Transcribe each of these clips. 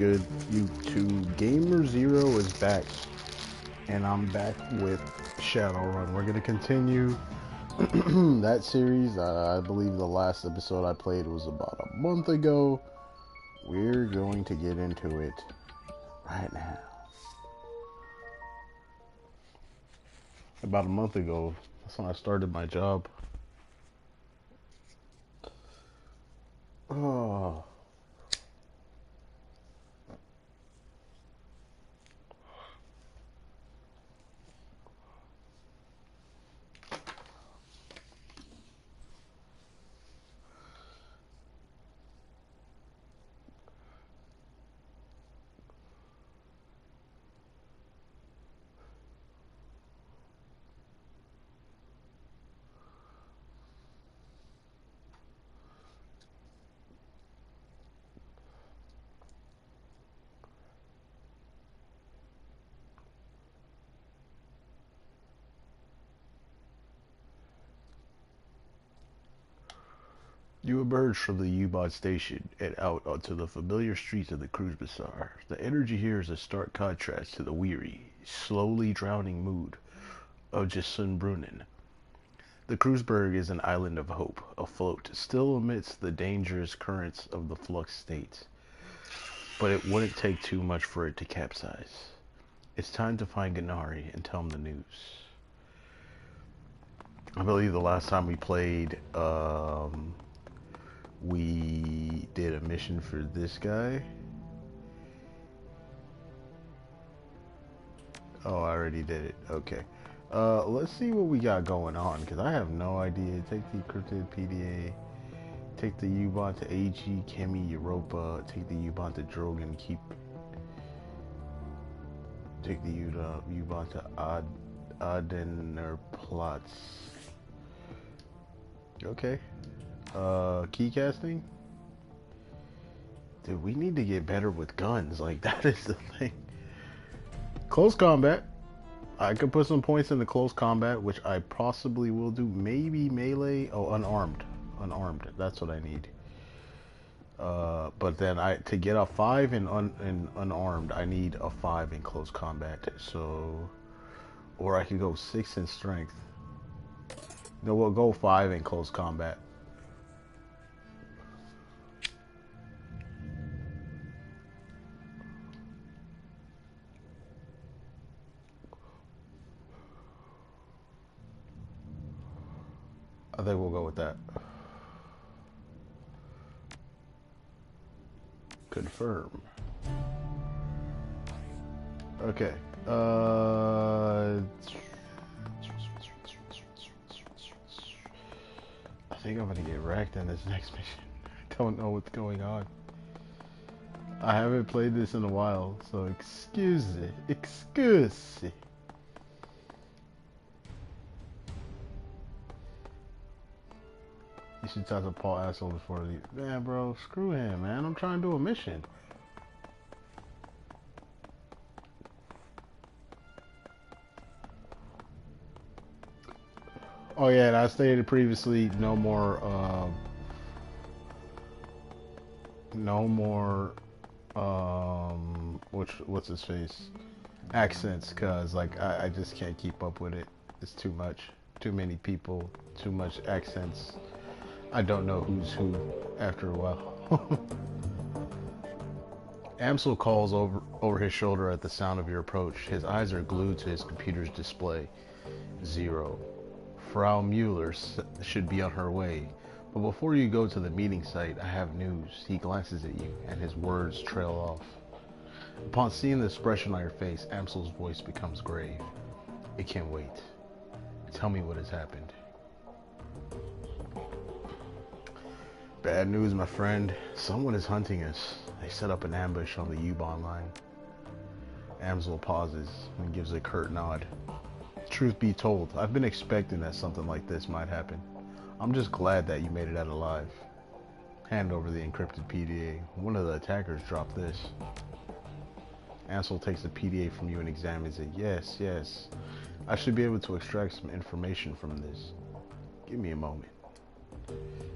Good YouTube. Gamer Zero is back, and I'm back with Shadowrun. We're gonna continue that series. I believe the last episode I played was about a month ago. We're going to get into it right now. About a month ago, that's when I started my job. Oh. You emerge from the U-Bahn station and out onto the familiar streets of the Cruise Bazaar. The energy here is a stark contrast to the weary, slowly drowning mood of Jason Brunnen. The Kreuzberg is an island of hope, afloat, still amidst the dangerous currents of the flux state. But it wouldn't take too much for it to capsize. It's time to find Gennari and tell him the news. I believe the last time we played, we did a mission for this guy. Oh, I already did it. Okay. Let's see what we got going on, because I have no idea. Take the encrypted PDA. Take the U-Bahn to AG, Kemi, Europa. Take the U-Bahn to Drogen. Take the U-Bahn to Adenerplatz. Okay. Key casting? Dude, we need to get better with guns. Like, that is the thing. Close combat. I could put some points into close combat, which I possibly will do. Maybe melee. Oh, unarmed. Unarmed. That's what I need. But then to get a 5 in unarmed, I need a 5 in close combat. So, or I could go 6 in strength. No, we'll go 5 in close combat. I think we'll go with that. Confirm. Okay. I think I'm gonna get wrecked in this next mission. I don't know what's going on. I haven't played this in a while, so excuse it. Excuse it. You should talk to Paul asshole before leave. Man, bro, screw him, man. I'm trying to do a mission. Oh yeah, and I stated previously, no more, what's his face? Accents, cause like I just can't keep up with it. It's too much. Too many people, too much accents. I don't know who's who after a while. Amsel calls over his shoulder at the sound of your approach. His eyes are glued to his computer's display. 0. Frau Mueller should be on her way. But before you go to the meeting site, I have news. He glances at you, and his words trail off. Upon seeing the expression on your face, Amsel's voice becomes grave. It can't wait. Tell me what has happened. Bad news, my friend. Someone is hunting us. They set up an ambush on the U-Bahn line. Amsel pauses and gives a curt nod. Truth be told, I've been expecting that something like this might happen. I'm just glad that you made it out alive. Hand over the encrypted PDA. One of the attackers dropped this. Ansel takes the PDA from you and examines it. Yes, yes. I should be able to extract some information from this. Give me a moment.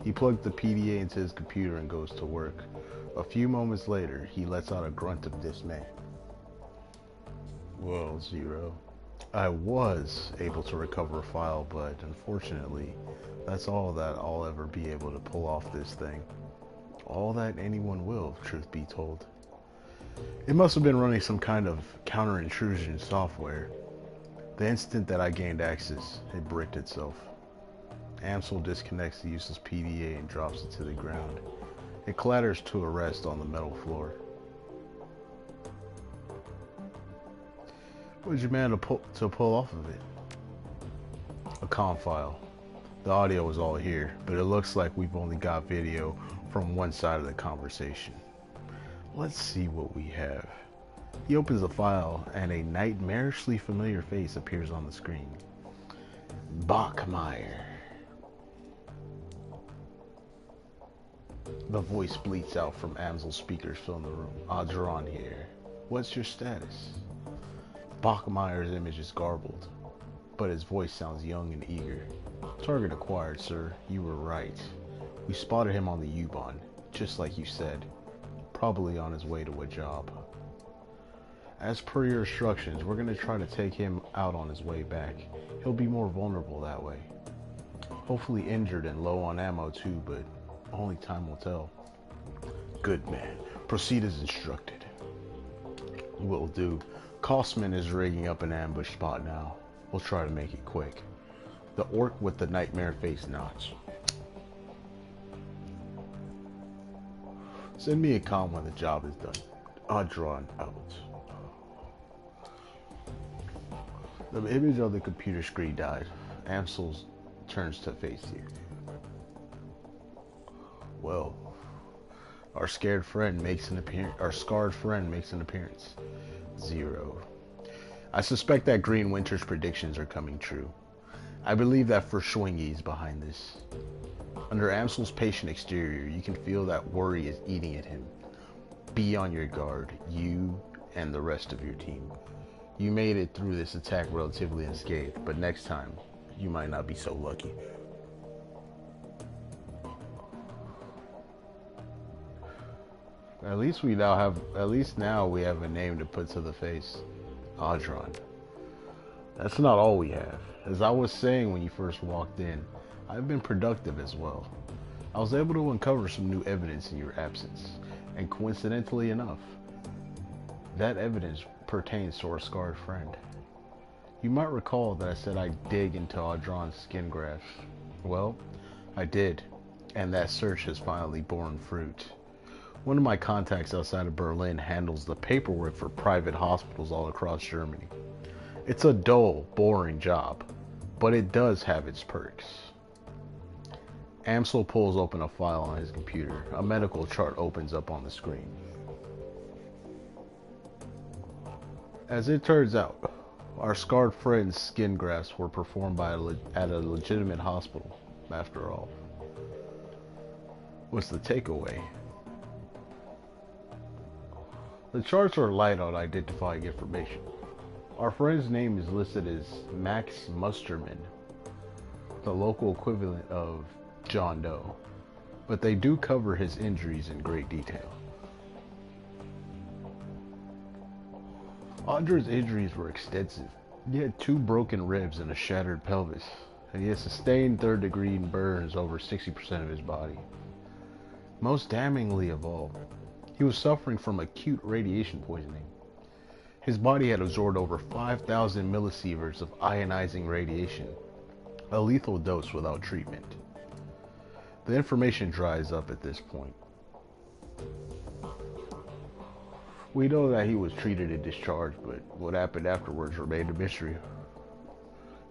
He plugged the PDA into his computer and goes to work. A few moments later, he lets out a grunt of dismay. Well, Zero, I was able to recover a file, but unfortunately, that's all that I'll ever be able to pull off this thing. All that anyone will, truth be told. It must have been running some kind of counter-intrusion software. The instant that I gained access, it bricked itself. Amsel disconnects the useless PDA and drops it to the ground. It clatters to a rest on the metal floor. What did you manage to pull off of it? A comm file. The audio is all here, but it looks like we've only got video from one side of the conversation. Let's see what we have. He opens the file and a nightmarishly familiar face appears on the screen. Bachmeyer. The voice bleats out from Amsel's speakers filling the room. Shadowrun here. What's your status? Bachmeyer's image is garbled, but his voice sounds young and eager. Target acquired, sir. You were right. We spotted him on the U-Bahn, just like you said. Probably on his way to a job. As per your instructions, we're going to try to take him out on his way back. He'll be more vulnerable that way. Hopefully injured and low on ammo too, but only time will tell. Good man. Proceed as instructed. Will do. Kosman is rigging up an ambush spot now. We'll try to make it quick. The orc with the nightmare face nods. Send me a comm when the job is done. Shadowrun out. The image on the computer screen died. Amsel turns to face you. Well, our scared friend makes an appearance. Our scarred friend makes an appearance. Zero. I suspect that Green Winter's predictions are coming true. I believe that Verschwingy is behind this. Under Amsel's patient exterior, you can feel that worry is eating at him. Be on your guard, you and the rest of your team. You made it through this attack relatively unscathed, but next time, you might not be so lucky. At least now we have a name to put to the face. Shadowrun. That's not all we have. As I was saying when you first walked in, I've been productive as well. I was able to uncover some new evidence in your absence, and coincidentally enough, that evidence pertains to our scarred friend. You might recall that I said I'd dig into Shadowrun's skin grafts. Well, I did, and that search has finally borne fruit. One of my contacts outside of Berlin handles the paperwork for private hospitals all across Germany. It's a dull, boring job, but it does have its perks. Amsel pulls open a file on his computer. A medical chart opens up on the screen. As it turns out, our scarred friend's skin grafts were performed at a legitimate hospital, after all. What's the takeaway? The charts are light on identifying information. Our friend's name is listed as Max Musterman, the local equivalent of John Doe, but they do cover his injuries in great detail. Andre's injuries were extensive. He had 2 broken ribs and a shattered pelvis, and he had sustained third-degree burns over 60% of his body. Most damningly of all, he was suffering from acute radiation poisoning. His body had absorbed over 5,000 millisieverts of ionizing radiation, a lethal dose without treatment. The information dries up at this point. We know that he was treated and discharged, but what happened afterwards remained a mystery.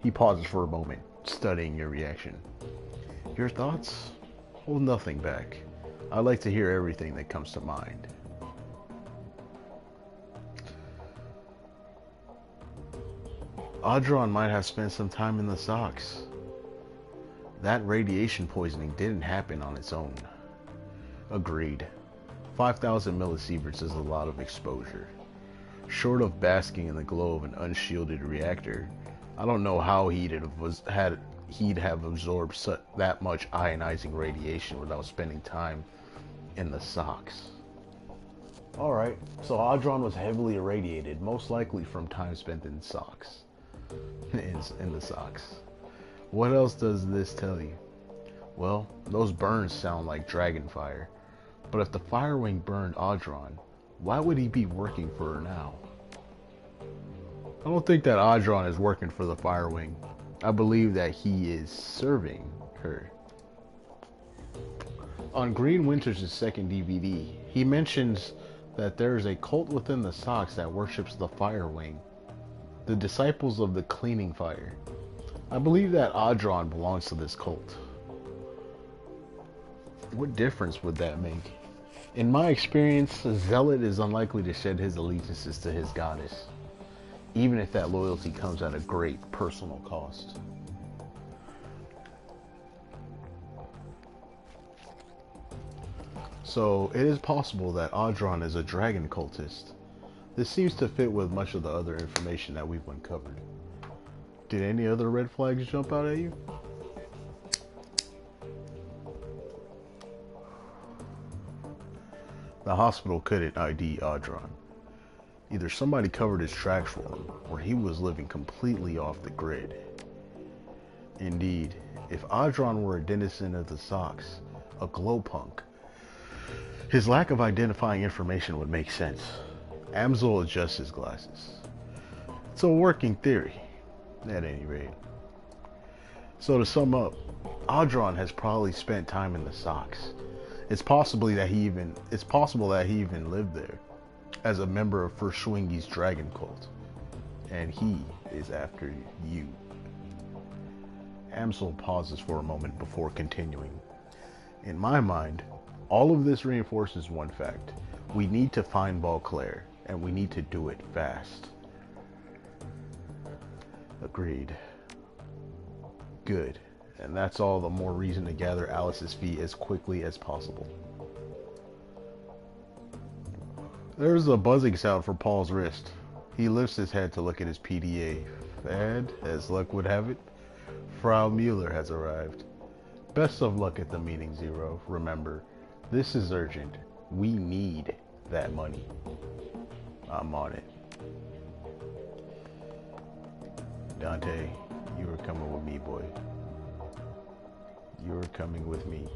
He pauses for a moment, studying your reaction. Your thoughts? Hold nothing back. I like to hear everything that comes to mind. Shadowrun might have spent some time in the socks. That radiation poisoning didn't happen on its own. Agreed. 5,000 millisieverts is a lot of exposure. Short of basking in the glow of an unshielded reactor, I don't know how he'd have absorbed that much ionizing radiation without spending time in the socks. Alright, so Audron was heavily irradiated, most likely from time spent in socks. in the socks. What else does this tell you? Well, those burns sound like dragon fire. But if the Firewing burned Audron, why would he be working for her now? I don't think that Audron is working for the Firewing. I believe that he is serving her. On Green Winters' second DVD, he mentions that there is a cult within the socks that worships the Firewing, the disciples of the cleaning fire. I believe that Audron belongs to this cult. What difference would that make? In my experience, a zealot is unlikely to shed his allegiances to his goddess, even if that loyalty comes at a great personal cost. So, it is possible that Audron is a dragon cultist. This seems to fit with much of the other information that we've uncovered. Did any other red flags jump out at you? The hospital couldn't ID Audron. Either somebody covered his tracks for him, or he was living completely off the grid. Indeed, if Audron were a denizen of the socks, a glowpunk, his lack of identifying information would make sense. Amzel adjusts his glasses. It's a working theory, at any rate. So to sum up, Audron has probably spent time in the socks. It's possible that he even lived there as a member of First Schwingi's dragon cult. And he is after you. Amsel pauses for a moment before continuing. In my mind, all of this reinforces one fact. We need to find Beauclair, and we need to do it fast. Agreed. Good. And that's all the more reason to gather Alice's fee as quickly as possible. There's a buzzing sound for Paul's wrist. He lifts his head to look at his PDA. And, as luck would have it, Frau Mueller has arrived. Best of luck at the meeting, Zero. Remember, this is urgent. We need that money. I'm on it. Dante, you are coming with me, boy. You're coming with me.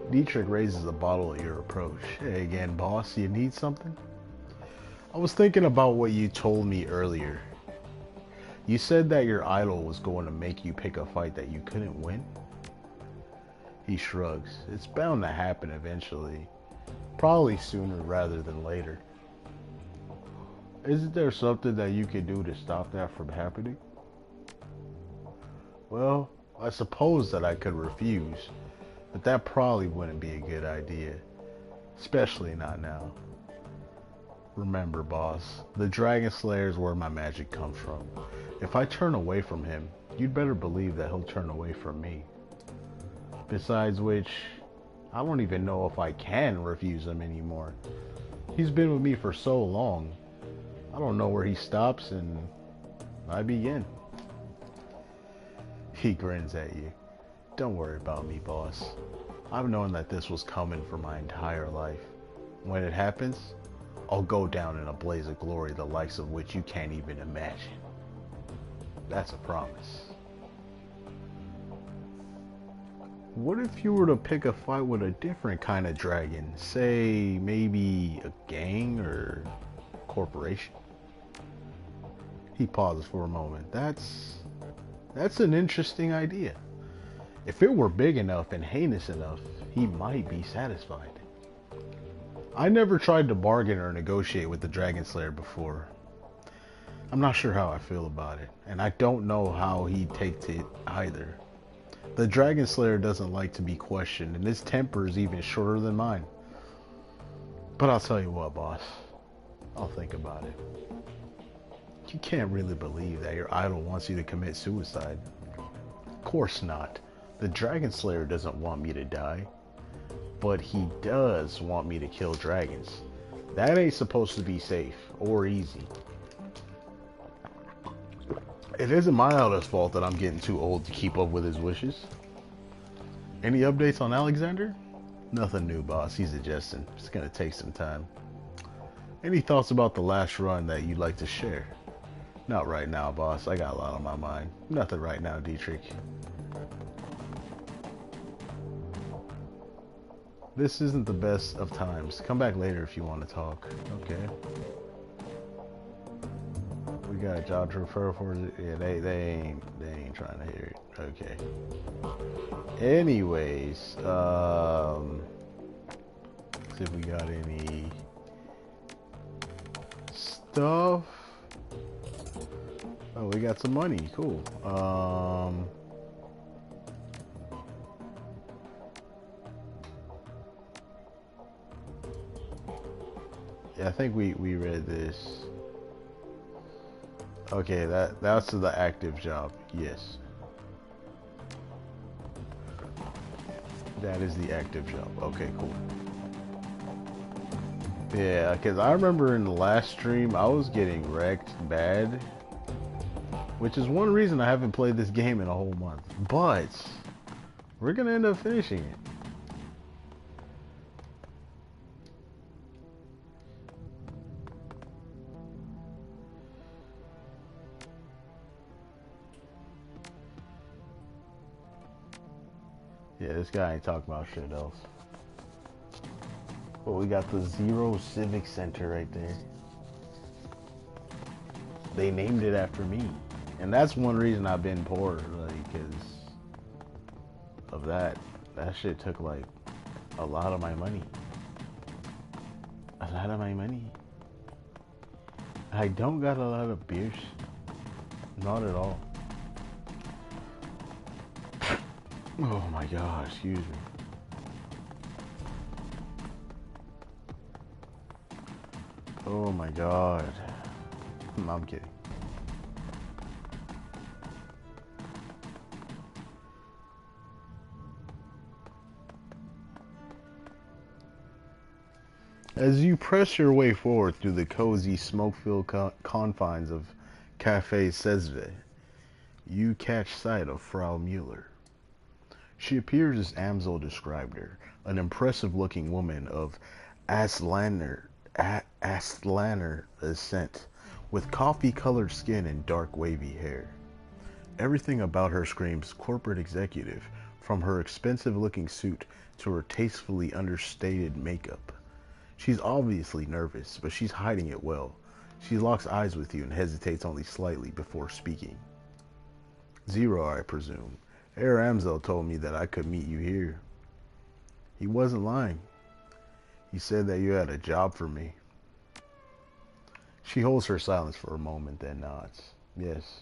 Dietrich raises a bottle at your approach. Hey again, boss, you need something? I was thinking about what you told me earlier. You said that your idol was going to make you pick a fight that you couldn't win? He shrugs. It's bound to happen eventually. Probably sooner rather than later. Isn't there something that you can do to stop that from happening? Well, I suppose that I could refuse, but that probably wouldn't be a good idea. Especially not now. Remember, boss, the Dragon Slayer is where my magic comes from. If I turn away from him, you'd better believe that he'll turn away from me. Besides which, I don't even know if I can refuse him anymore. He's been with me for so long. I don't know where he stops and I begin. He grins at you. Don't worry about me, boss. I've known that this was coming for my entire life. When it happens, I'll go down in a blaze of glory the likes of which you can't even imagine. That's a promise. What if you were to pick a fight with a different kind of dragon? Say, maybe a gang or corporation? He pauses for a moment. That's an interesting idea. If it were big enough and heinous enough, he might be satisfied. I never tried to bargain or negotiate with the Dragon Slayer before. I'm not sure how I feel about it, and I don't know how he'd take to it either. The Dragon Slayer doesn't like to be questioned, and his temper is even shorter than mine. But I'll tell you what, boss. I'll think about it. You can't really believe that your idol wants you to commit suicide. Of course not. The Dragon Slayer doesn't want me to die. But he does want me to kill dragons. That ain't supposed to be safe or easy. It isn't my idol's fault that I'm getting too old to keep up with his wishes. Any updates on Alexander? Nothing new, boss. He's adjusting. It's gonna take some time. Any thoughts about the last run that you'd like to share? Not right now, boss. I got a lot on my mind. Nothing right now, Dietrich. This isn't the best of times. Come back later if you want to talk. Okay. We got a job to refer for. Yeah, they ain't trying to hear it. Okay. Anyways, see if we got any stuff. Oh, we got some money. Cool. Yeah, I think we read this. Okay, that's the active job. Yes. That is the active job. Okay, cool. Yeah, because I remember in the last stream, I was getting wrecked bad. Which is one reason I haven't played this game in a whole month. But, we're going to end up finishing it. Yeah, this guy ain't talking about shit else. But we got the Zero Civic Center right there. They named it after me. And that's one reason I've been poor, like, because of that. That shit took, like, a lot of my money. A lot of my money. I don't got a lot of beers. Not at all. Oh my gosh, excuse me. Oh my god. I'm kidding. As you press your way forward through the cozy, smoke-filled confines of Café Cesve, you catch sight of Frau Mueller. She appears as Amsel described her, an impressive-looking woman of Astlaner descent, with coffee-colored skin and dark wavy hair. Everything about her screams corporate executive, from her expensive-looking suit to her tastefully understated makeup. She's obviously nervous, but she's hiding it well. She locks eyes with you and hesitates only slightly before speaking. Zero, I presume. Herr Amsel told me that I could meet you here. He wasn't lying. He said that you had a job for me. She holds her silence for a moment, then nods. Yes.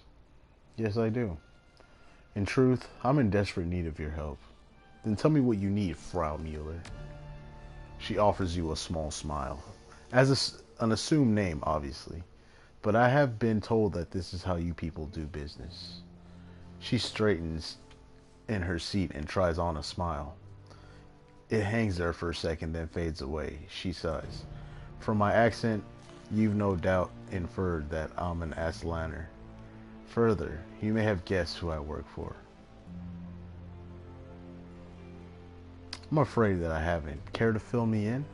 Yes, I do. In truth, I'm in desperate need of your help. Then tell me what you need, Frau Mueller. She offers you a small smile. As an assumed name, obviously. But I have been told that this is how you people do business. She straightens in her seat and tries on a smile. It hangs there for a second, then fades away. She sighs. From my accent, you've no doubt inferred that I'm an Astlaner. Further, you may have guessed who I work for. I'm afraid that I haven't. Care to fill me in?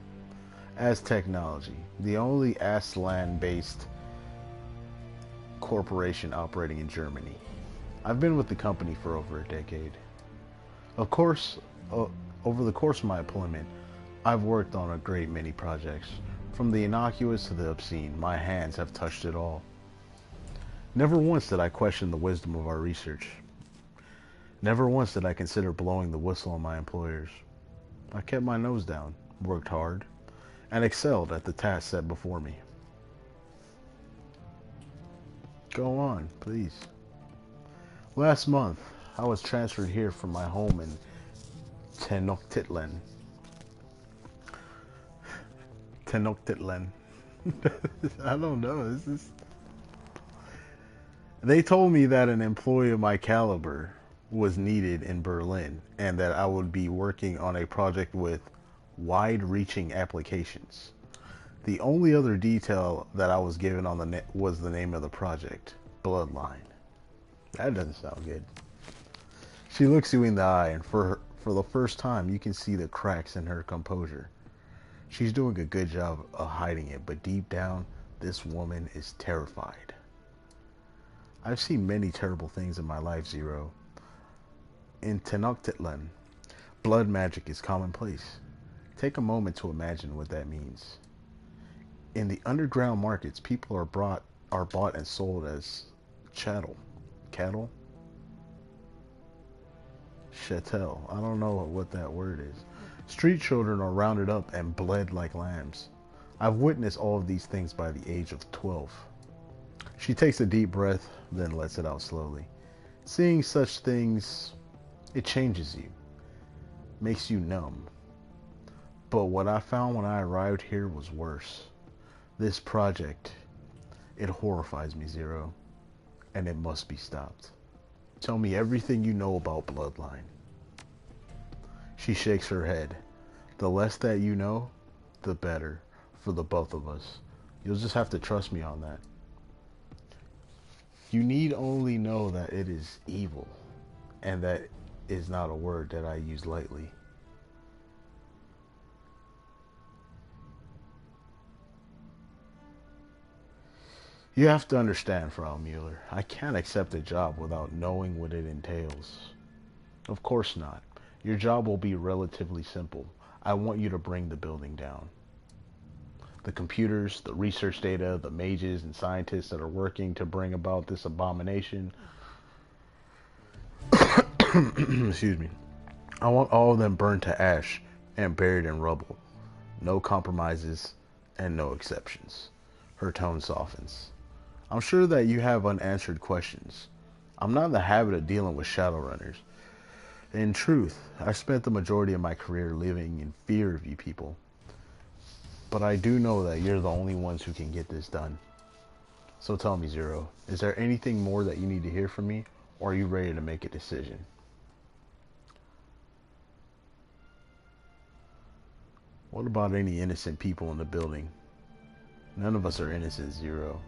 As Technology, the only Astlan-based corporation operating in Germany. I've been with the company for over a decade. Of course, over the course of my employment, I've worked on a great many projects. From the innocuous to the obscene, my hands have touched it all. Never once did I question the wisdom of our research. Never once did I consider blowing the whistle on my employers. I kept my nose down, worked hard, and excelled at the task set before me. Go on, please. Last month, I was transferred here from my home in Tenochtitlan. I don't know. They told me that an employee of my caliber was needed in Berlin and that I would be working on a project with wide-reaching applications. The only other detail that I was given on the was the name of the project, Bloodline. That doesn't sound good. She looks you in the eye, and for For the first time, you can see the cracks in her composure. She's doing a good job of hiding it, but deep down, this woman is terrified. I've seen many terrible things in my life, Zero. In Tenochtitlan, blood magic is commonplace. Take a moment to imagine what that means. In the underground markets, people are bought and sold as chattel. Cattle? Chattel. I don't know what that word is. Street children are rounded up and bled like lambs. I've witnessed all of these things by the age of 12. She takes a deep breath, then lets it out slowly. Seeing such things, it changes you, makes you numb. But what I found when I arrived here was worse. This project, it horrifies me, Zero, and it must be stopped. Tell me everything you know about Bloodline. She shakes her head. The less that you know, the better for the both of us. You'll just have to trust me on that. You need only know that it is evil, and that is not a word that I use lightly. You have to understand, Frau Mueller, I can't accept a job without knowing what it entails. Of course not. Your job will be relatively simple. I want you to bring the building down. The computers, the research data, the mages and scientists that are working to bring about this abomination. Excuse me. I want all of them burned to ash and buried in rubble. No compromises and no exceptions. Her tone softens. I'm sure that you have unanswered questions. I'm not in the habit of dealing with Shadowrunners. In truth, I spent the majority of my career living in fear of you people. But I do know that you're the only ones who can get this done. So tell me, Zero, is there anything more that you need to hear from me, or are you ready to make a decision? What about any innocent people in the building? None of us are innocent, Zero.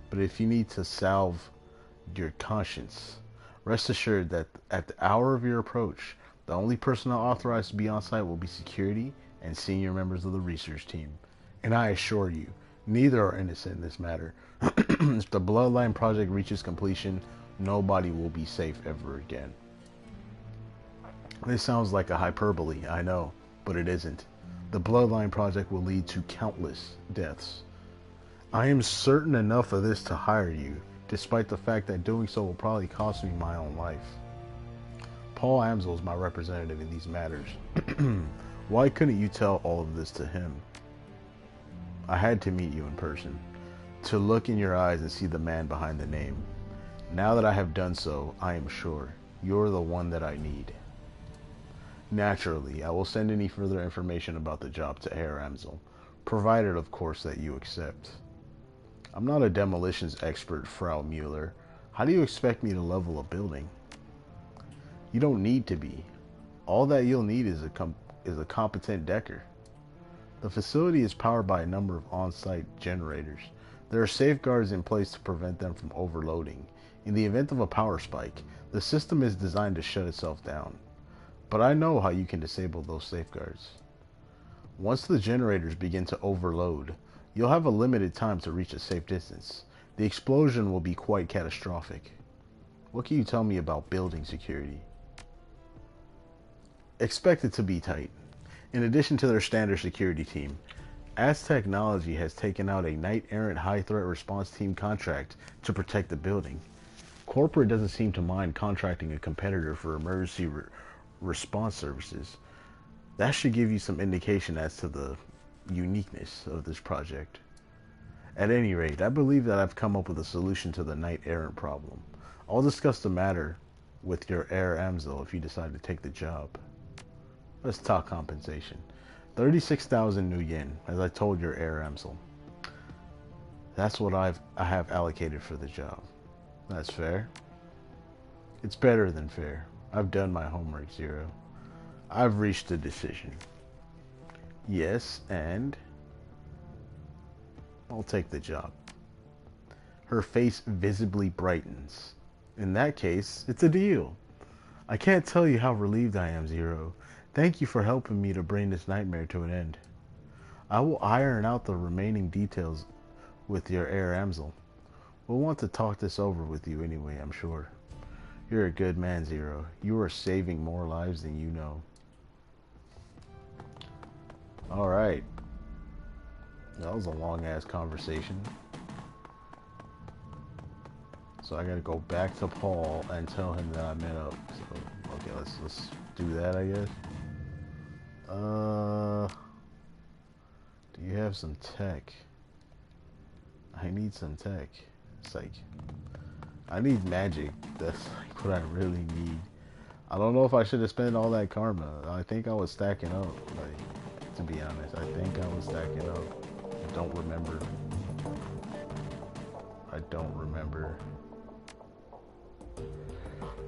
But if you need to salve your conscience, rest assured that at the hour of your approach, the only personnel authorized to be on site will be security and senior members of the research team. And I assure you, neither are innocent in this matter. If the Bloodline project reaches completion, nobody will be safe ever again. This sounds like a hyperbole, I know, but it isn't. The Bloodline project will lead to countless deaths. I am certain enough of this to hire you, despite the fact that doing so will probably cost me my own life. Paul Amsel is my representative in these matters. Why couldn't you tell all of this to him? I had to meet you in person, to look in your eyes and see the man behind the name. Now that I have done so, I am sure you're the one that I need. Naturally, I will send any further information about the job to Herr Amsel, provided, of course, that you accept. I'm not a demolitions expert, Frau Mueller. How do you expect me to level a building? You don't need to be. All that you'll need is a competent decker. The facility is powered by a number of on-site generators. There are safeguards in place to prevent them from overloading. In the event of a power spike, the system is designed to shut itself down. But I know how you can disable those safeguards. Once the generators begin to overload, you'll have a limited time to reach a safe distance. The explosion will be quite catastrophic. What can you tell me about building security? Expect it to be tight. In addition to their standard security team, As Technology has taken out a knight-errant high-threat response team contract to protect the building. Corporate doesn't seem to mind contracting a competitor for emergency response services. That should give you some indication as to the uniqueness of this project. At any rate, I believe that I've come up with a solution to the knight-errant problem. I'll discuss the matter with your heir Amsel if you decide to take the job. Let's talk compensation. 36,000 new yen, as I told your heir Amsel. That's what I have allocated for the job. That's fair. It's better than fair. I've done my homework, Zero. I've reached a decision. Yes, and I'll take the job. Her face visibly brightens. In that case, it's a deal. I can't tell you how relieved I am, Zero. Thank you for helping me to bring this nightmare to an end. I will iron out the remaining details with your heir Amsel. We'll want to talk this over with you anyway, I'm sure. You're a good man, Zero. You are saving more lives than you know. Alright. That was a long-ass conversation. So I gotta go back to Paul and tell him that I met up. So, okay, let's do that, I guess. Do you have some tech? I need some tech. It's like, I need magic. That's like what I really need. I don't know if I should have spent all that karma. I think I was stacking up. Like, to be honest, I think I was stacking up. I don't remember. I don't remember.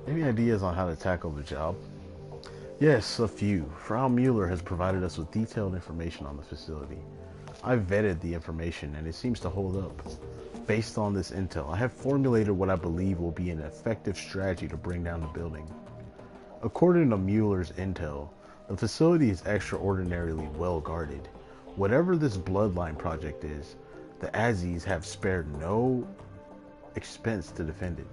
Any ideas on how to tackle the job? Yes, a few. Frau Mueller has provided us with detailed information on the facility. I've vetted the information and it seems to hold up. Based on this intel, I have formulated what I believe will be an effective strategy to bring down the building. According to Mueller's intel, the facility is extraordinarily well guarded. Whatever this bloodline project is, the Azis have spared no expense to defend it.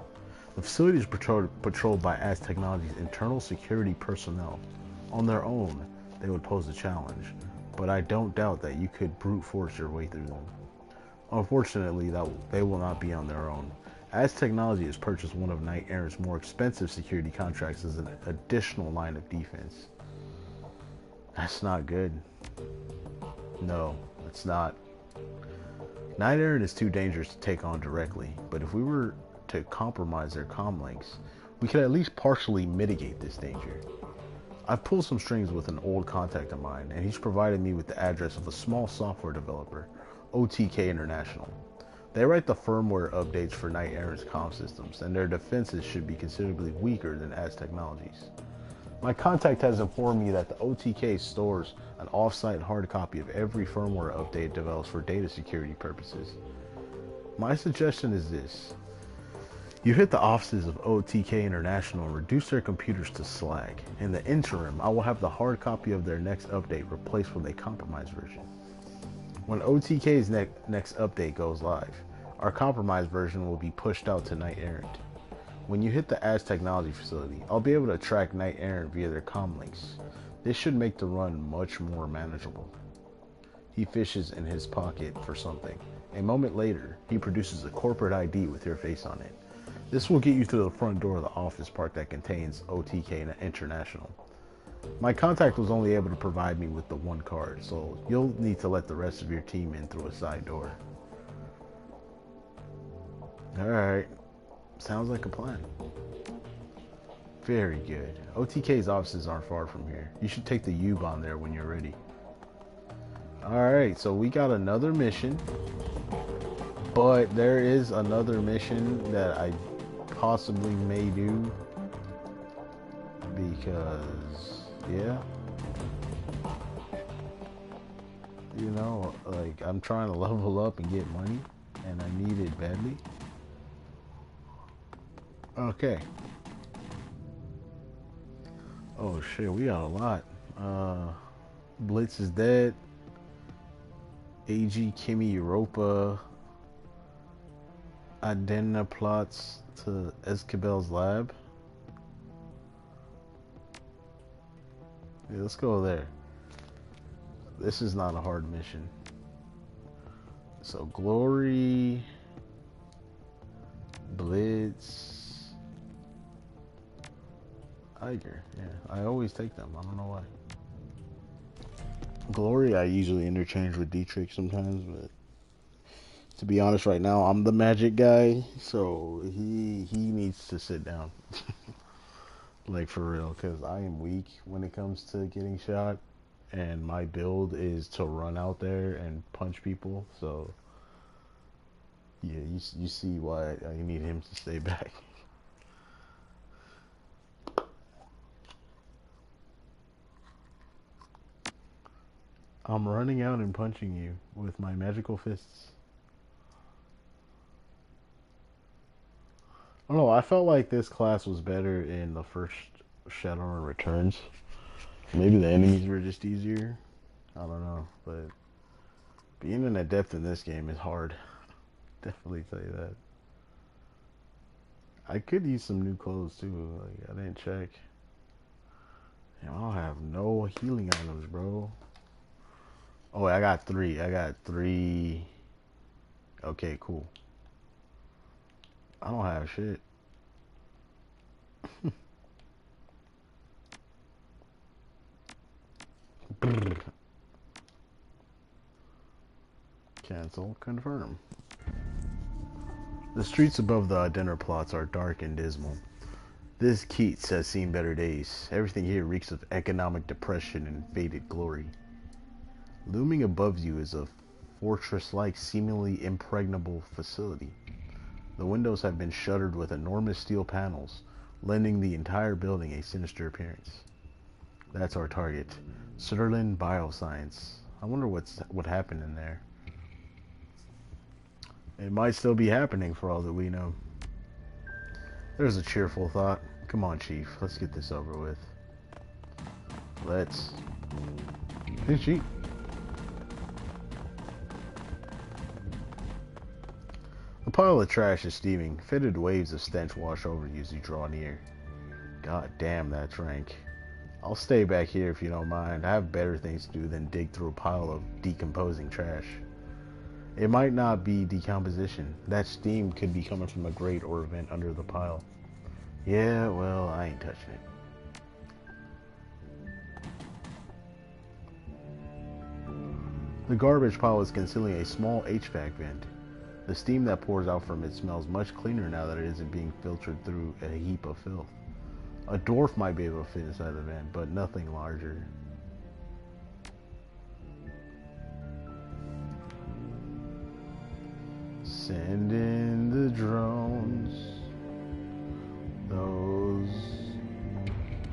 The facility is patrolled by Az Technology's internal security personnel. On their own, they would pose a challenge, but I don't doubt that you could brute force your way through them. Unfortunately, they will not be on their own. Az Technology has purchased one of Knight Errant's more expensive security contracts as an additional line of defense. That's not good. No, it's not. Knight Errant is too dangerous to take on directly, but if we were to compromise their comm links, we could at least partially mitigate this danger. I've pulled some strings with an old contact of mine, and he's provided me with the address of a small software developer, OTK International. They write the firmware updates for Knight Errant's comm systems, and their defenses should be considerably weaker than Az Technology's. My contact has informed me that the OTK stores an off-site hard copy of every firmware update it develops for data security purposes. My suggestion is this. You hit the offices of OTK International and reduce their computers to slag. In the interim, I will have the hard copy of their next update replaced with a compromised version. When OTK's next update goes live, our compromised version will be pushed out to Knight Errant. When you hit the Az Technology facility, I'll be able to track Knight Errant via their comm links. This should make the run much more manageable. He fishes in his pocket for something. A moment later, he produces a corporate ID with your face on it. This will get you to the front door of the office park that contains OTK International. My contact was only able to provide me with the one card, so you'll need to let the rest of your team in through a side door. Alright, sounds like a plan. Very good. OTK's offices aren't far from here. You should take the U-Bahn there when you're ready. Alright, so we got another mission. But there is another mission that I possibly may do. Because, yeah. You know, like, I'm trying to level up and get money. And I need it badly. Okay. Oh shit, we got a lot. Blitz is dead. AG Kimi Europa Adena plots to Escabel's lab. Yeah, let's go there. This is not a hard mission. So Glory, Blitz, Iger. Yeah, I always take them. I don't know why. Glory I usually interchange with Dietrich sometimes, but to be honest right now I'm the magic guy, so he needs to sit down. Like for real, because I am weak when it comes to getting shot, and my build is to run out there and punch people, so yeah, you see why I need him to stay back. I'm running out and punching you with my magical fists. I don't know, I felt like this class was better in the first Shadowrun Returns. Maybe the enemies were just easier. I don't know, but being in that depth in this game is hard. Definitely tell you that. I could use some new clothes too. Like, I didn't check. Damn, I don't have no healing items, bro. Oh, I got three. I got three. Okay, cool. I don't have shit. Cancel. Confirm. The streets above the dinner plots are dark and dismal. This Keats has seen better days. Everything here reeks of economic depression and faded glory. Looming above you is a fortress-like, seemingly impregnable facility. The windows have been shuttered with enormous steel panels, lending the entire building a sinister appearance. That's our target. Shadowrun Bioscience. I wonder what happened in there. It might still be happening for all that we know. There's a cheerful thought. Come on, Chief. Let's get this over with. Let's. Hey, Chief. The pile of trash is steaming. Fitted waves of stench wash over you as you draw near. God damn, that's rank. I'll stay back here if you don't mind. I have better things to do than dig through a pile of decomposing trash. It might not be decomposition. That steam could be coming from a grate or a vent under the pile. Yeah, well, I ain't touching it. The garbage pile is concealing a small HVAC vent. The steam that pours out from it smells much cleaner now that it isn't being filtered through a heap of filth. A dwarf might be able to fit inside the vent, but nothing larger. Send in the drones. Those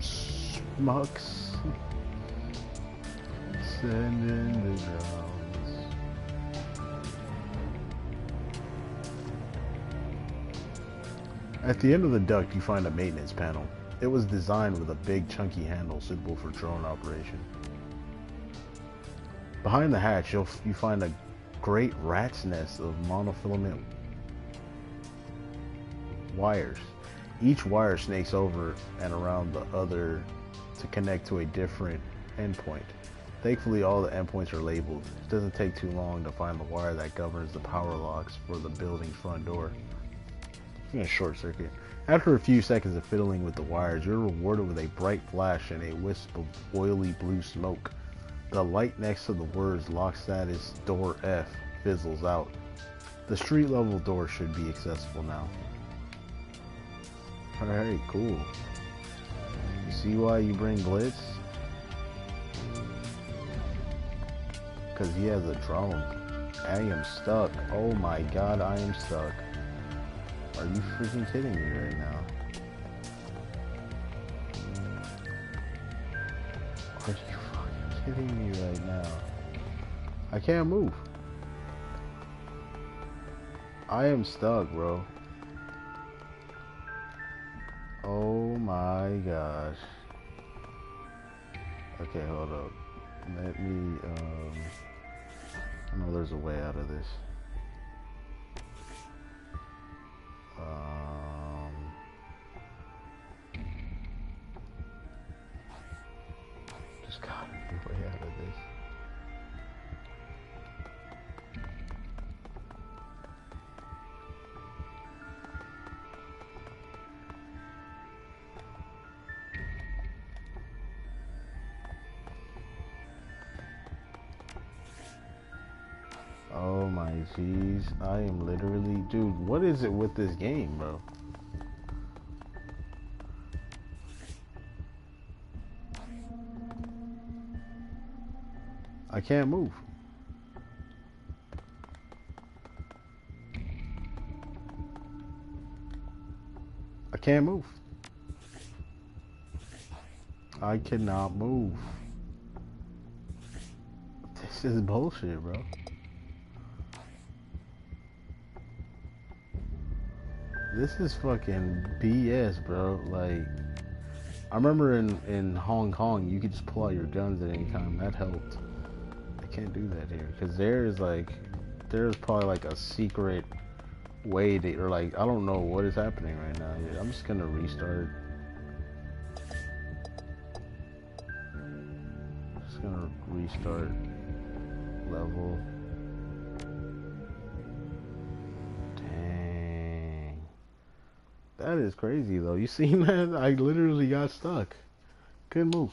schmucks. Send in the drones. At the end of the duct, you find a maintenance panel. It was designed with a big, chunky handle suitable for drone operation. Behind the hatch, you find a great rat's nest of monofilament wires. Each wire snakes over and around the other to connect to a different endpoint. Thankfully, all the endpoints are labeled. It doesn't take too long to find the wire that governs the power locks for the building's front door. In a short circuit. After a few seconds of fiddling with the wires, you're rewarded with a bright flash and a wisp of oily blue smoke. The light next to the words lock status door F fizzles out. The street level door should be accessible now. Alright, cool. You see why you bring Blitz? Because he has a drone. I am stuck. Oh my god, I am stuck. Are you freaking kidding me right now? Are you fucking kidding me right now? I can't move. I am stuck, bro. Oh my gosh. Okay, hold up. Let me, I know there's a way out of this. Just gotta be a way out of this. Oh my jeez, I am literally, dude, what is it with this game, bro? I can't move. I can't move. I cannot move. This is bullshit, bro. This is fucking BS, bro. Like, remember in Hong Kong, you could just pull out your guns at any time. That helped. I can't do that here because there's probably like a secret way to, or like I don't know what is happening right now. I'm just gonna restart. Just gonna restart level. Dang, that is crazy though. You seen that? I literally got stuck. Couldn't move.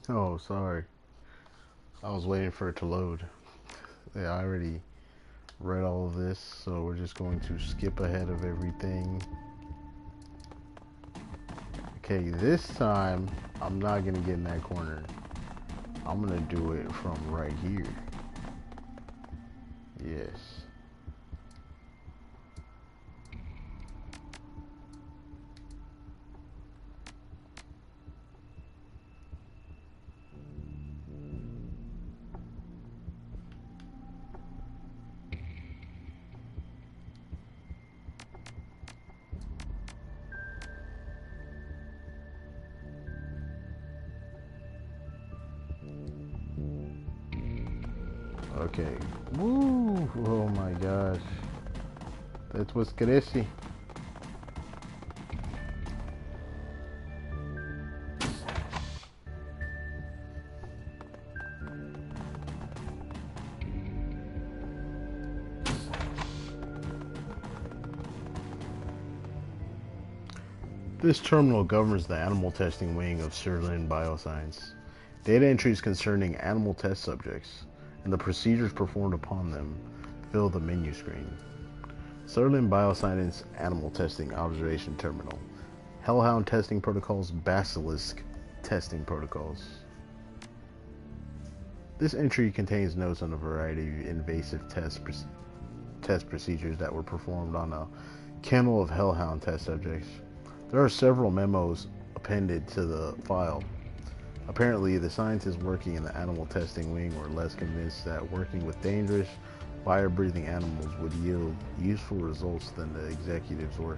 Oh, sorry. I was waiting for it to load. Yeah, I already read all of this, so we're just going to skip ahead of everything. Okay, this time I'm not gonna get in that corner. I'm gonna do it from right here. Yes. Okay. Woo! Oh my gosh. That was crazy. This terminal governs the animal testing wing of Shadowrun Bioscience. Data entries concerning animal test subjects and the procedures performed upon them fill the menu screen. Shadowrun Bioscience Animal Testing Observation Terminal. Hellhound Testing Protocols, Basilisk Testing Protocols. This entry contains notes on a variety of invasive test procedures that were performed on a kennel of hellhound test subjects. There are several memos appended to the file. Apparently, the scientists working in the animal testing wing were less convinced that working with dangerous, fire-breathing animals would yield useful results than the executives were.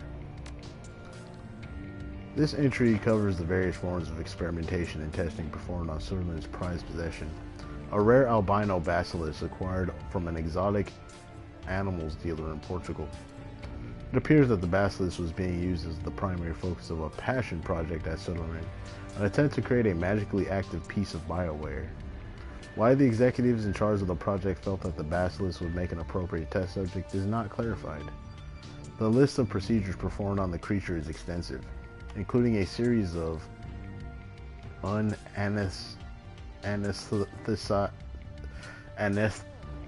This entry covers the various forms of experimentation and testing performed on Shadowrun's prized possession, a rare albino basilisk acquired from an exotic animals dealer in Portugal. It appears that the basilisk was being used as the primary focus of a passion project at Shadowrun, an attempt to create a magically active piece of bioware. Why the executives in charge of the project felt that the basilisk would make an appropriate test subject is not clarified. The list of procedures performed on the creature is extensive, including a series of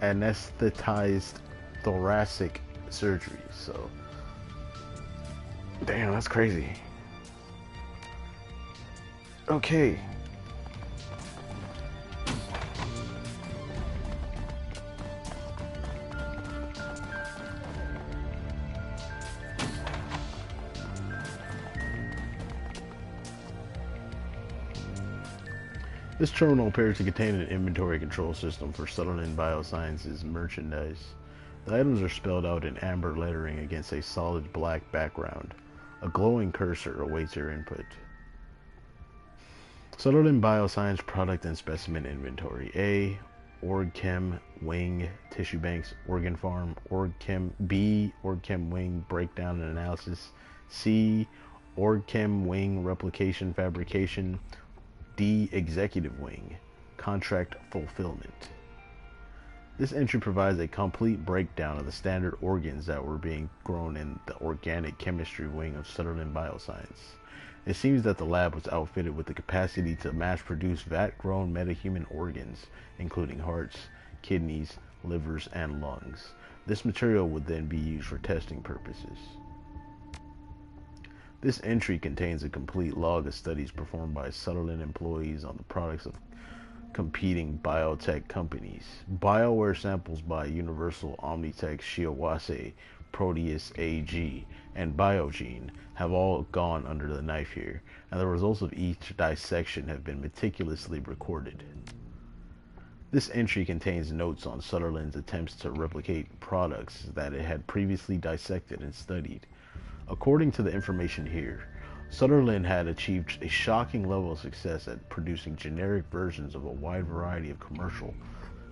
anesthetized thoracic surgeries. So, damn, that's crazy. Okay. This terminal appears to contain an inventory control system for Shadowrun Biosciences merchandise. The items are spelled out in amber lettering against a solid black background. A glowing cursor awaits your input. Shadowrun Bioscience product and specimen inventory. A. OrgChem Wing Tissue Banks Organ Farm. OrgChem B. OrgChem Wing Breakdown and Analysis. C. OrgChem Wing Replication Fabrication. D. Executive Wing Contract Fulfillment. This entry provides a complete breakdown of the standard organs that were being grown in the organic chemistry wing of Shadowrun Bioscience. It seems that the lab was outfitted with the capacity to mass-produce vat-grown metahuman organs, including hearts, kidneys, livers, and lungs. This material would then be used for testing purposes. This entry contains a complete log of studies performed by Shadowrun employees on the products of competing biotech companies. BioWare samples by Universal, Omnitech, Shiawase, Proteus AG, and Biogene have all gone under the knife here, and the results of each dissection have been meticulously recorded. This entry contains notes on Shadowrun's attempts to replicate products that it had previously dissected and studied. According to the information here, Shadowrun had achieved a shocking level of success at producing generic versions of a wide variety of commercial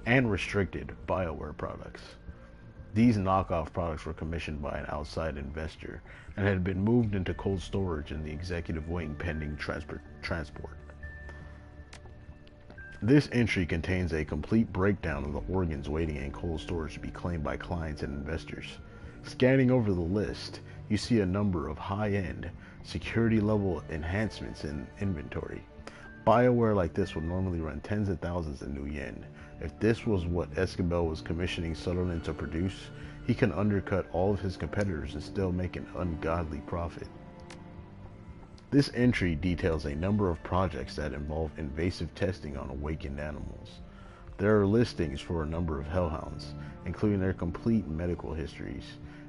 and restricted BioWare products. These knockoff products were commissioned by an outside investor and had been moved into cold storage in the executive wing pending transport. This entry contains a complete breakdown of the organs waiting in cold storage to be claimed by clients and investors. Scanning over the list, you see a number of high-end, security-level enhancements in inventory. BioWare like this would normally run tens of thousands of new yen. If this was what Escabel was commissioning Shadowrun to produce, he can undercut all of his competitors and still make an ungodly profit. This entry details a number of projects that involve invasive testing on awakened animals. There are listings for a number of hellhounds, including their complete medical histories.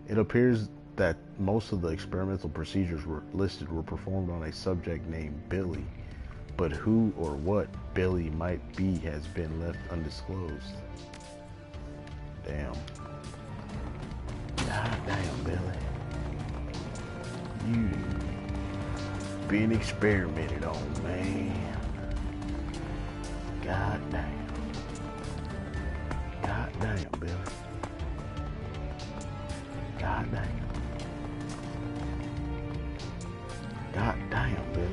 It appears that most of the experimental procedures listed were performed on a subject named Billy, but who or what Billy might be has been left undisclosed. Damn. God damn, Billy. You been experimented on, man. God damn. God damn, Billy. God damn. God damn, Billy.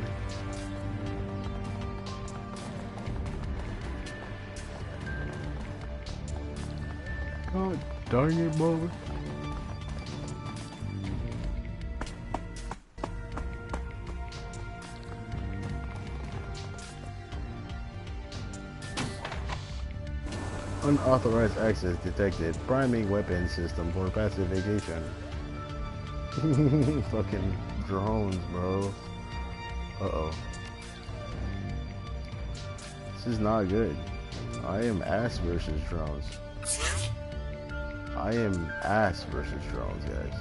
God dang it, boy. Unauthorized access detected. Priming weapon system for pacification. Fucking drones, bro. Uh-oh. This is not good. I am ass versus drones. I am ass versus drones, guys.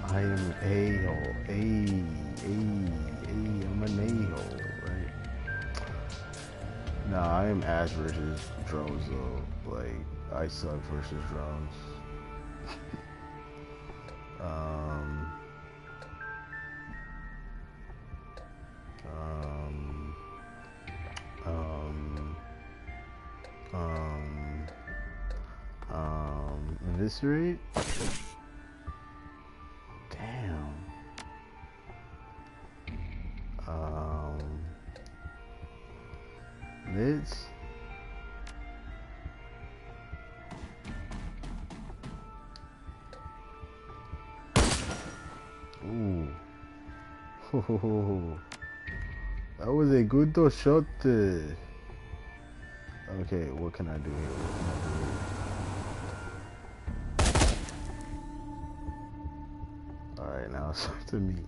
I am a-hole. I'm an a-hole, right? Nah, I am ass versus drones, though. Like, I suck versus drones. Eviscerate? Damn. Lids? That was a good shot. Okay, what can I do here? Alright, now it's up to me.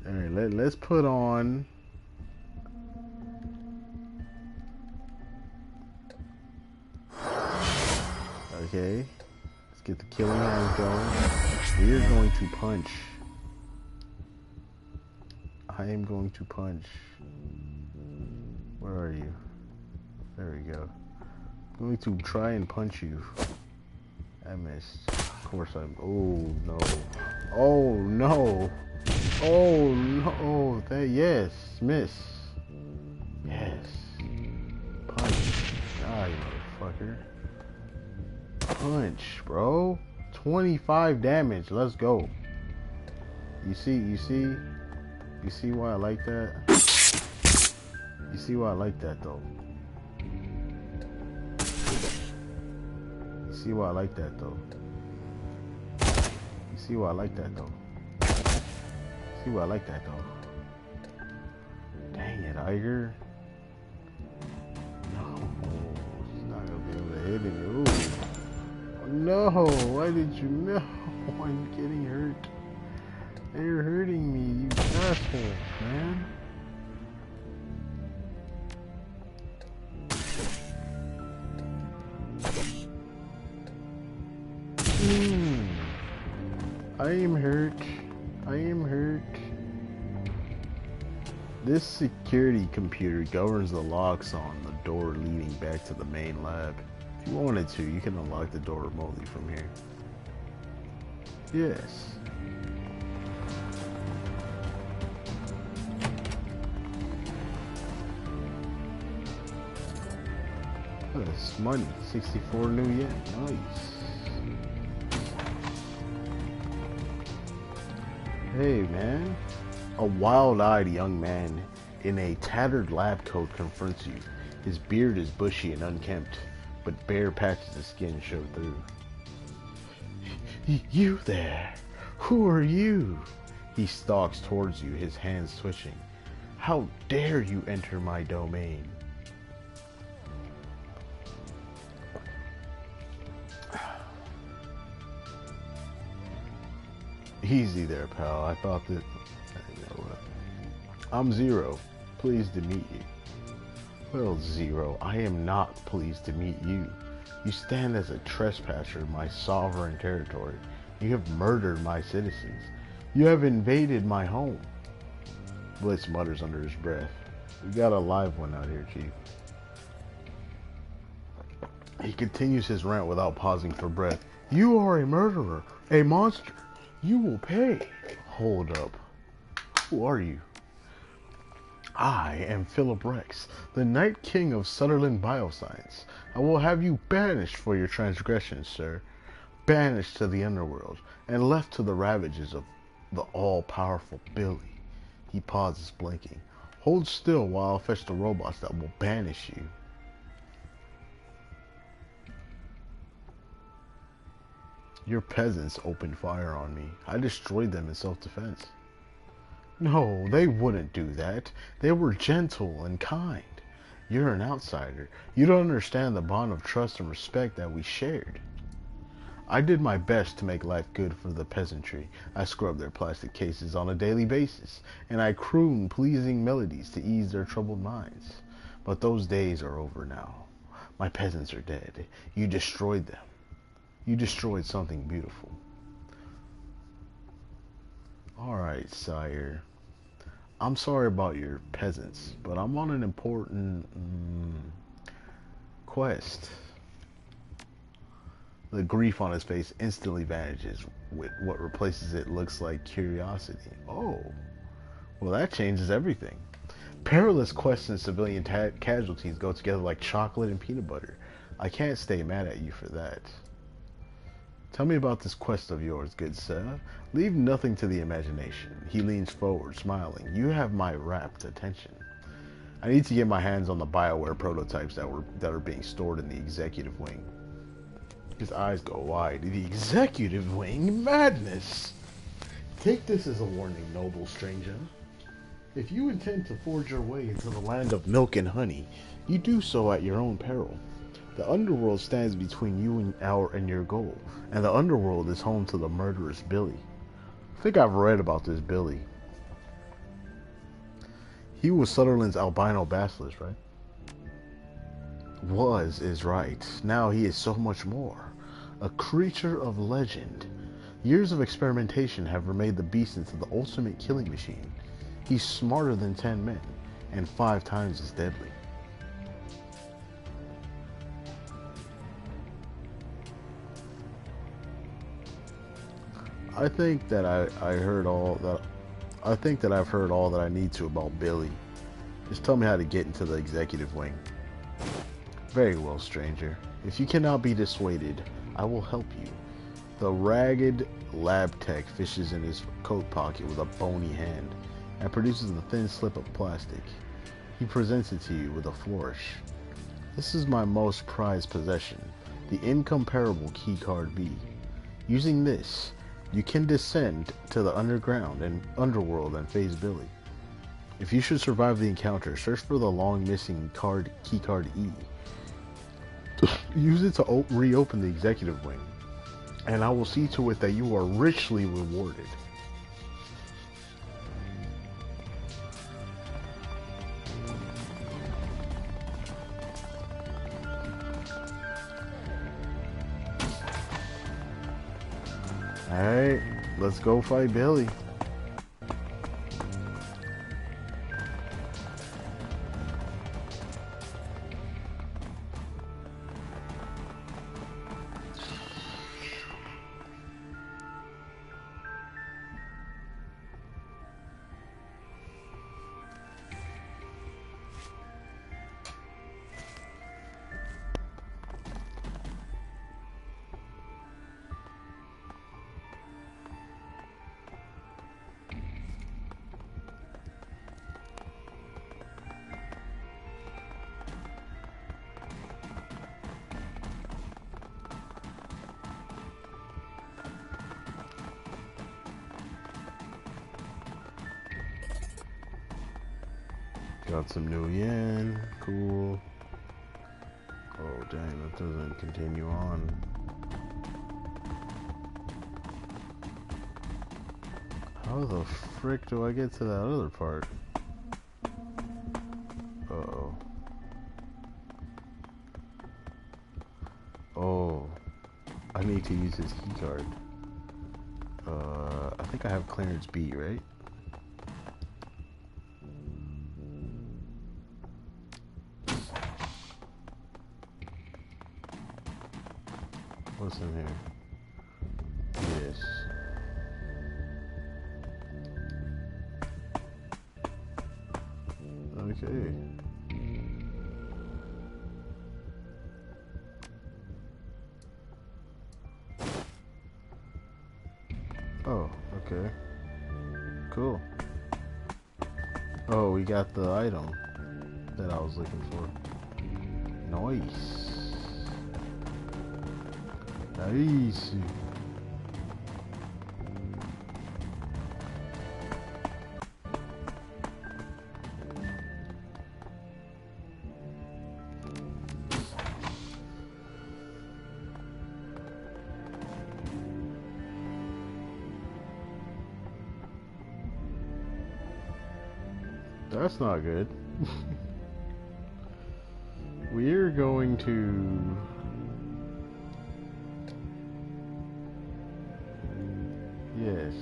Alright, let's put on. Okay. Let's get the killing hands going. We are going to punch. I am going to punch. Where are you? There we go. I'm going to try and punch you. I missed. Of course I'm. Oh no. Oh no. Oh no. That yes. Miss. Yes. Punch. Ah, you motherfucker. Punch, bro. 25 damage. Let's go. You see why I like that? You see why I like that though? You see why I like that though? You see why I like that though? See why I like that though? Dang it, Iger. No, he's not gonna be able to hit it. Ooh. No, why did you know? I'm getting hurt. They're hurting me, you assholes, man. I am hurt. I am hurt. This security computer governs the locks on the door leading back to the main lab. If you wanted to, you can unlock the door remotely from here. Yes. That's money. 64 new yen. Nice. Hey, man. A wild-eyed young man in a tattered lab coat confronts you. His beard is bushy and unkempt, but bare patches of skin show through. You there? Who are you? He stalks towards you, his hands twitching. How dare you enter my domain? Easy there, pal. I thought that... You know what? I'm Zero. Pleased to meet you. Well, Zero, I am not pleased to meet you. You stand as a trespasser in my sovereign territory. You have murdered my citizens. You have invaded my home. Blitz mutters under his breath. We got a live one out here, Chief. He continues his rant without pausing for breath. You are a murderer, a monster. You will pay. Hold up. Who are you? I am Philip Rex, the Night King of Sutherland Bioscience. I will have you banished for your transgressions, sir. Banished to the underworld and left to the ravages of the all-powerful Billy. He pauses, blinking. Hold still while I fetch the robots that will banish you. Your peasants opened fire on me. I destroyed them in self-defense. No, they wouldn't do that. They were gentle and kind. You're an outsider. You don't understand the bond of trust and respect that we shared. I did my best to make life good for the peasantry. I scrubbed their plastic cases on a daily basis, and I crooned pleasing melodies to ease their troubled minds. But those days are over now. My peasants are dead. You destroyed them. You destroyed something beautiful. Alright, sire. I'm sorry about your peasants, but I'm on an important quest. The grief on his face instantly vanishes. With what replaces it looks like curiosity. Oh, well that changes everything. Perilous quests and civilian casualties go together like chocolate and peanut butter. I can't stay mad at you for that. Tell me about this quest of yours, good sir. Leave nothing to the imagination. He leans forward, smiling. You have my rapt attention. I need to get my hands on the BioWare prototypes that are being stored in the executive wing. His eyes go wide. The executive wing? Madness! Take this as a warning, noble stranger. If you intend to forge your way into the land of milk and honey, you do so at your own peril. The underworld stands between you and your goal, and the underworld is home to the murderous Billy. I think I've read about this Billy. He was Sutherland's albino basilisk, right? Was is right. Now he is so much more. A creature of legend. Years of experimentation have made the beast into the ultimate killing machine. He's smarter than 10 men, and 5 times as deadly. I think that I've heard all that I need to about Billy. Just tell me how to get into the executive wing. Very well, stranger. If you cannot be dissuaded, I will help you. The ragged lab tech fishes in his coat pocket with a bony hand and produces a thin slip of plastic. He presents it to you with a flourish. This is my most prized possession, the incomparable keycard B. Using this, you can descend to the underworld and face Billy. If you should survive the encounter, search for the long missing keycard E. Use it to reopen the executive wing, and I will see to it that you are richly rewarded. Alright, let's go fight Billy. Got some new yen. Cool. Oh, dang, that doesn't continue on. How the frick do I get to that other part? Uh-oh. Oh. I need to use his keycard. I think I have clearance B, right? What's in here? Yes. Okay. Oh, okay. Cool. Oh, we got the item that I was looking for. Nice. Nice. That's not good. We're going to... Yes.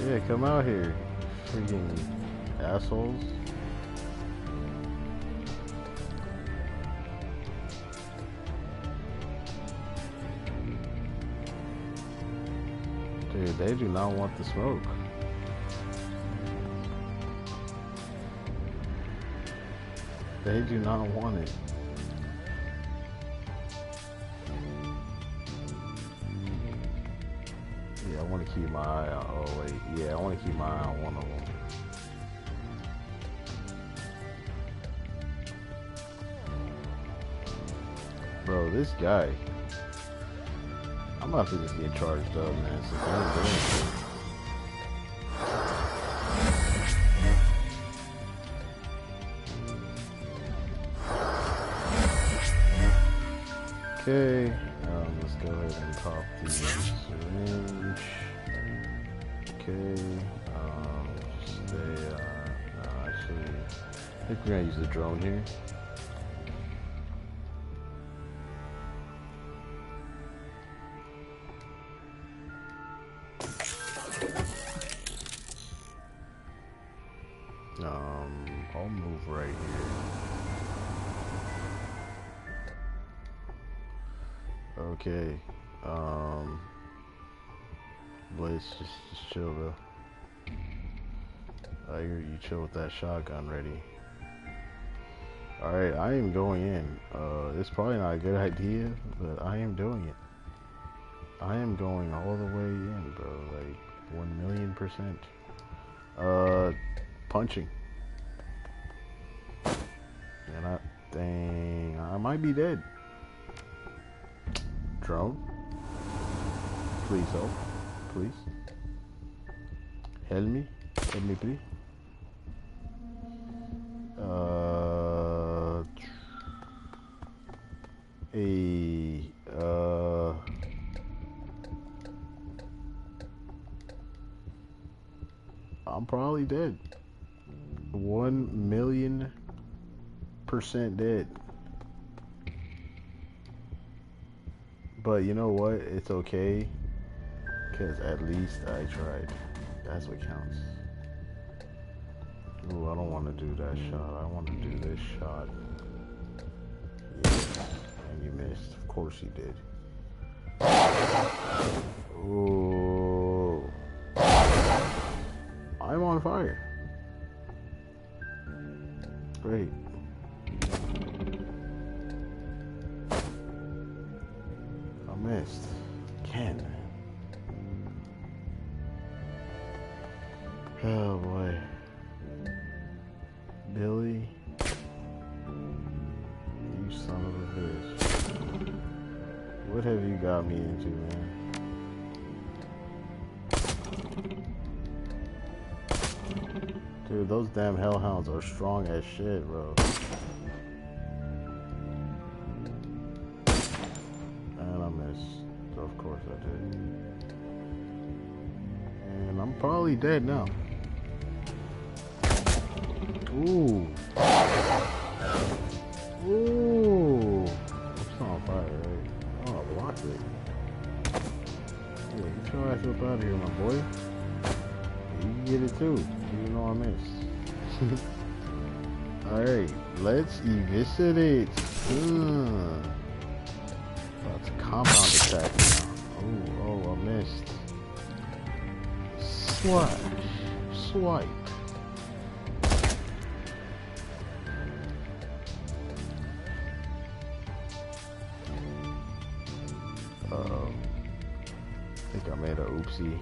Yeah, come out here, freaking assholes. Dude, they do not want the smoke. They do not want it. Yeah, I want to keep my eye out. Oh wait, yeah, I want to keep my eye on one of them. Bro, this guy. I'm about to just get charged up, man. So I'm doing shit. Okay, let's go ahead and pop the syringe. Okay, stay, no, actually, I think we're gonna use the drone here. I'll move right here. Okay, Blaze, just chill though. I hear you chill with that shotgun ready. Alright, I am going in. It's probably not a good idea, but I am doing it. I am going all the way in, bro, like 1,000,000%. Punching. And I might be dead. Drone. Please help. Please. Help me. Help me, please. I'm probably dead. 1,000,000% dead. But you know what? It's okay. Because at least I tried. That's what counts. Ooh, I don't want to do that shot. I want to do this shot. Yes. And you missed. Of course you did. Ooh. I'm on fire. Great. I missed. Again. Oh boy. Billy. You son of a bitch. What have you got me into, man? Dude, those damn hellhounds are strong as shit, bro. And I missed. Of course I did. And I'm probably dead now. Ooh. Ooh. It's on fire, right? Oh, I blocked it. Yeah, get your ass up out of here, my boy. You can get it too, even though I missed. Alright, let's eviscerate. About to compound attack now. Oh, I missed. Slash. Swipe. I think I made a oopsie.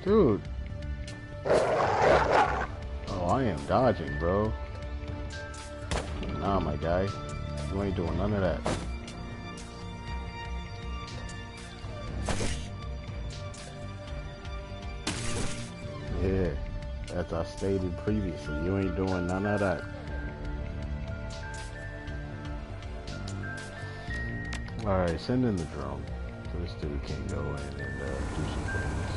Dude. Oh, I am dodging, bro. Nah, my guy. You ain't doing none of that. Yeah. As I stated previously, you ain't doing none of that. Alright, send in the drone. So this dude can go in and do some things.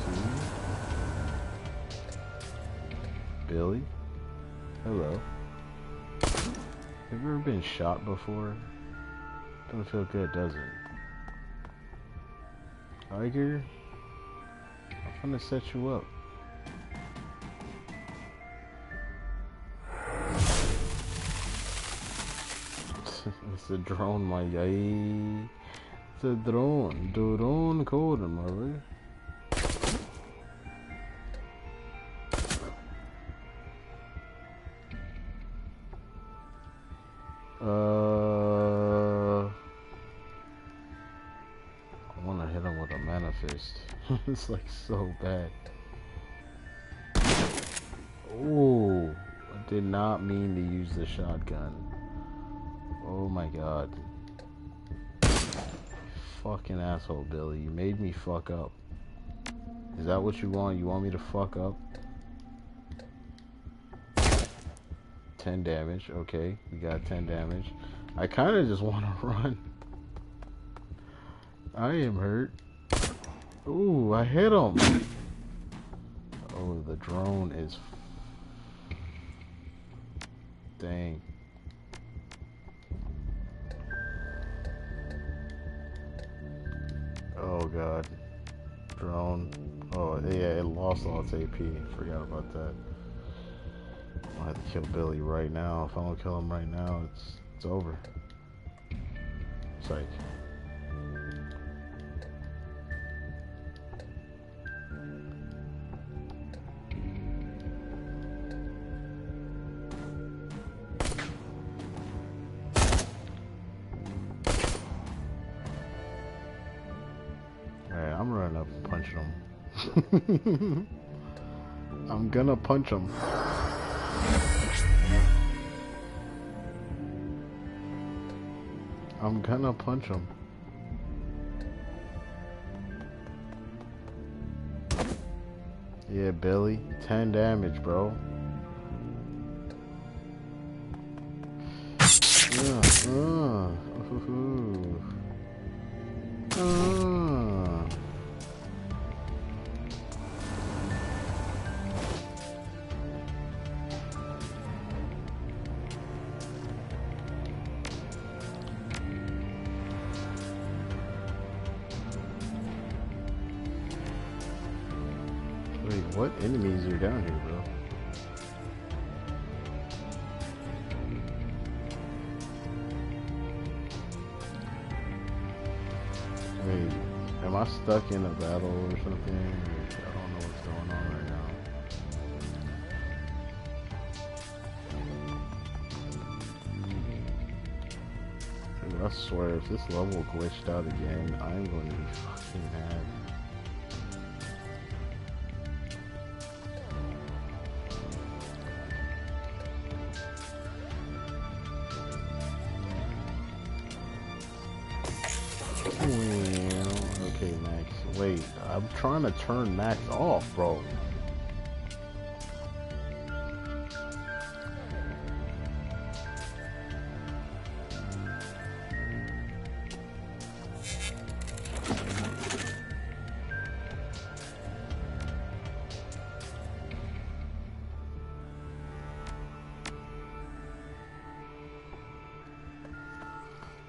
Billy? Hello. Have you ever been shot before? Doesn't feel good, does it? Tiger? I'm gonna set you up. It's a drone, my guy. It's a drone. Drone coding, my boy. want to hit him with a mana fist. It's like so bad. Ooh, I did not mean to use the shotgun. Oh my god. Fucking asshole, Billy. You made me fuck up. Is that what you want? You want me to fuck up? 10 damage. Okay, we got 10 damage. I kind of just want to run. I am hurt. Ooh, I hit him. Oh, the drone is... Dang. Oh god. Drone. Oh yeah, it lost all its AP. Forgot about that. I have to kill Billy right now. If I don't kill him right now, it's over. Psych. Alright, I'm running up and punching him. I'm gonna punch him. I'm gonna punch him. Yeah, Billy. 10 damage, bro. Wait, what enemies are down here, bro? Wait, am I stuck in a battle or something? I don't know what's going on right now. Dude, I swear, if this level glitched out again, I'm going to be fucking mad. Okay, Max. Wait, I'm trying to turn Max off, bro.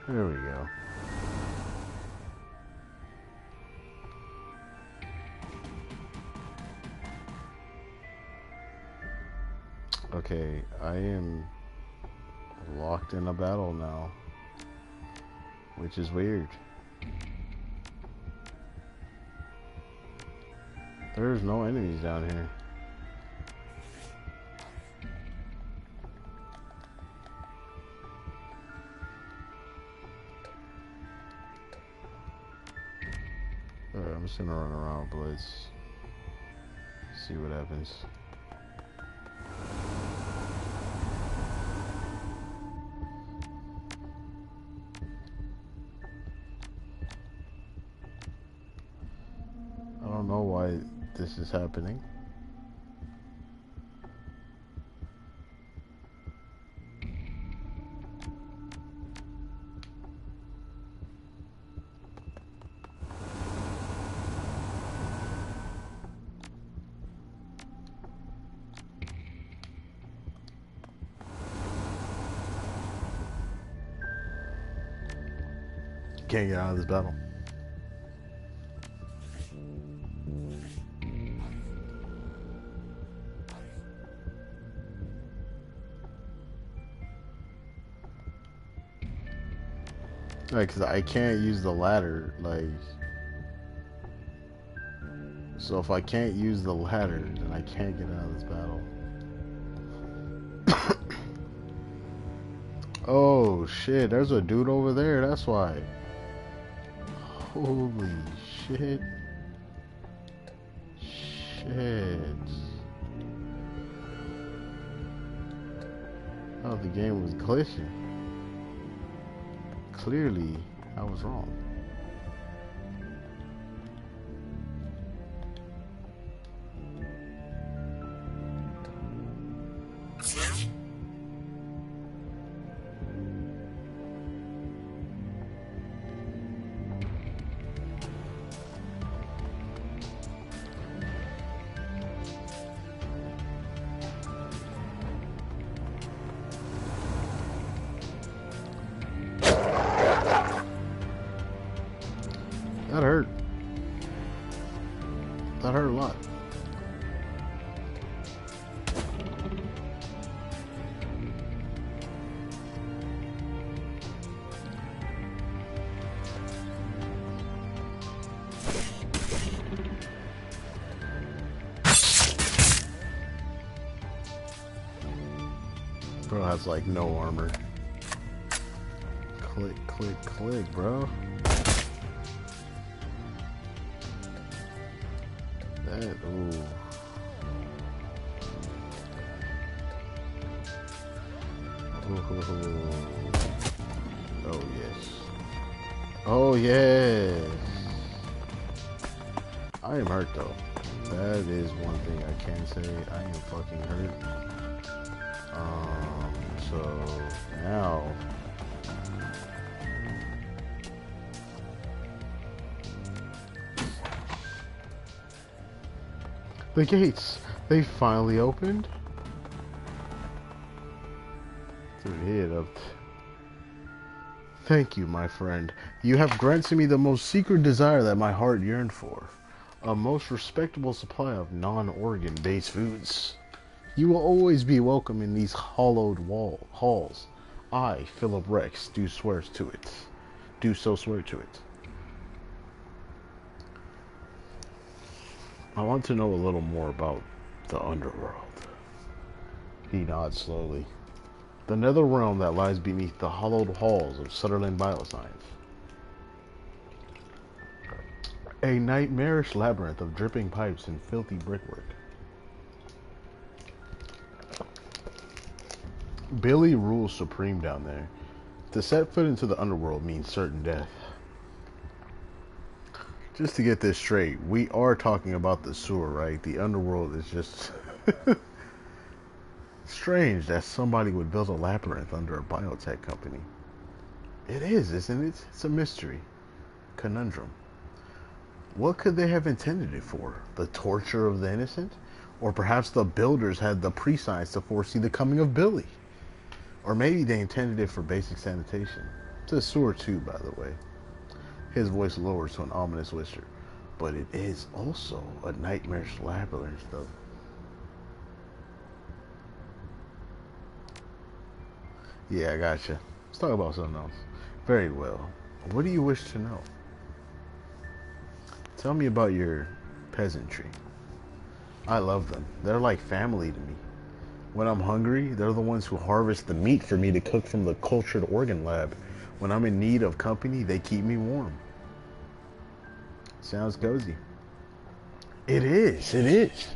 There we go. Okay, I am locked in a battle now, which is weird. There's no enemies down here. Alright, I'm just gonna run around Blitz. See what happens. I don't know why this is happening. Can't get out of this battle. Like, cause I can't use the ladder, like. So if I can't use the ladder, then I can't get out of this battle. Oh shit, there's a dude over there, that's why. Holy shit. Shit. Oh, the game was glitching. Clearly, I was wrong. That hurt. That hurt a lot. Bro has like no armor. Click, click, click, bro. That, ooh. Oh yes. Oh yes. I am hurt though. That is one thing I can say. I am fucking hurt. So now the gates, they finally opened. Dude, up. Thank you, my friend. You have granted me the most secret desire that my heart yearned for. A most respectable supply of non-organ based foods. You will always be welcome in these hollowed halls. I, Philip Rex, do swear to it. Do so swear to it. I want to know a little more about the underworld. He nods slowly. The nether realm that lies beneath the hollowed halls of Sutherland Bioscience. A nightmarish labyrinth of dripping pipes and filthy brickwork. Billy rules supreme down there. To set foot into the underworld means certain death. Just to get this straight, we are talking about the sewer, right? The underworld is just strange that somebody would build a labyrinth under a biotech company. It is, isn't it? It's a mystery. Conundrum. What could they have intended it for? The torture of the innocent? Or perhaps the builders had the prescience to foresee the coming of Billy? Or maybe they intended it for basic sanitation. It's a sewer too, by the way. His voice lowers to an ominous whisper. But it is also a nightmarish labyrinth, though. Yeah, I gotcha. Let's talk about something else. Very well. What do you wish to know? Tell me about your peasantry. I love them. They're like family to me. When I'm hungry, they're the ones who harvest the meat for me to cook from the cultured organ lab. When I'm in need of company, they keep me warm. Sounds cozy. It is, it is.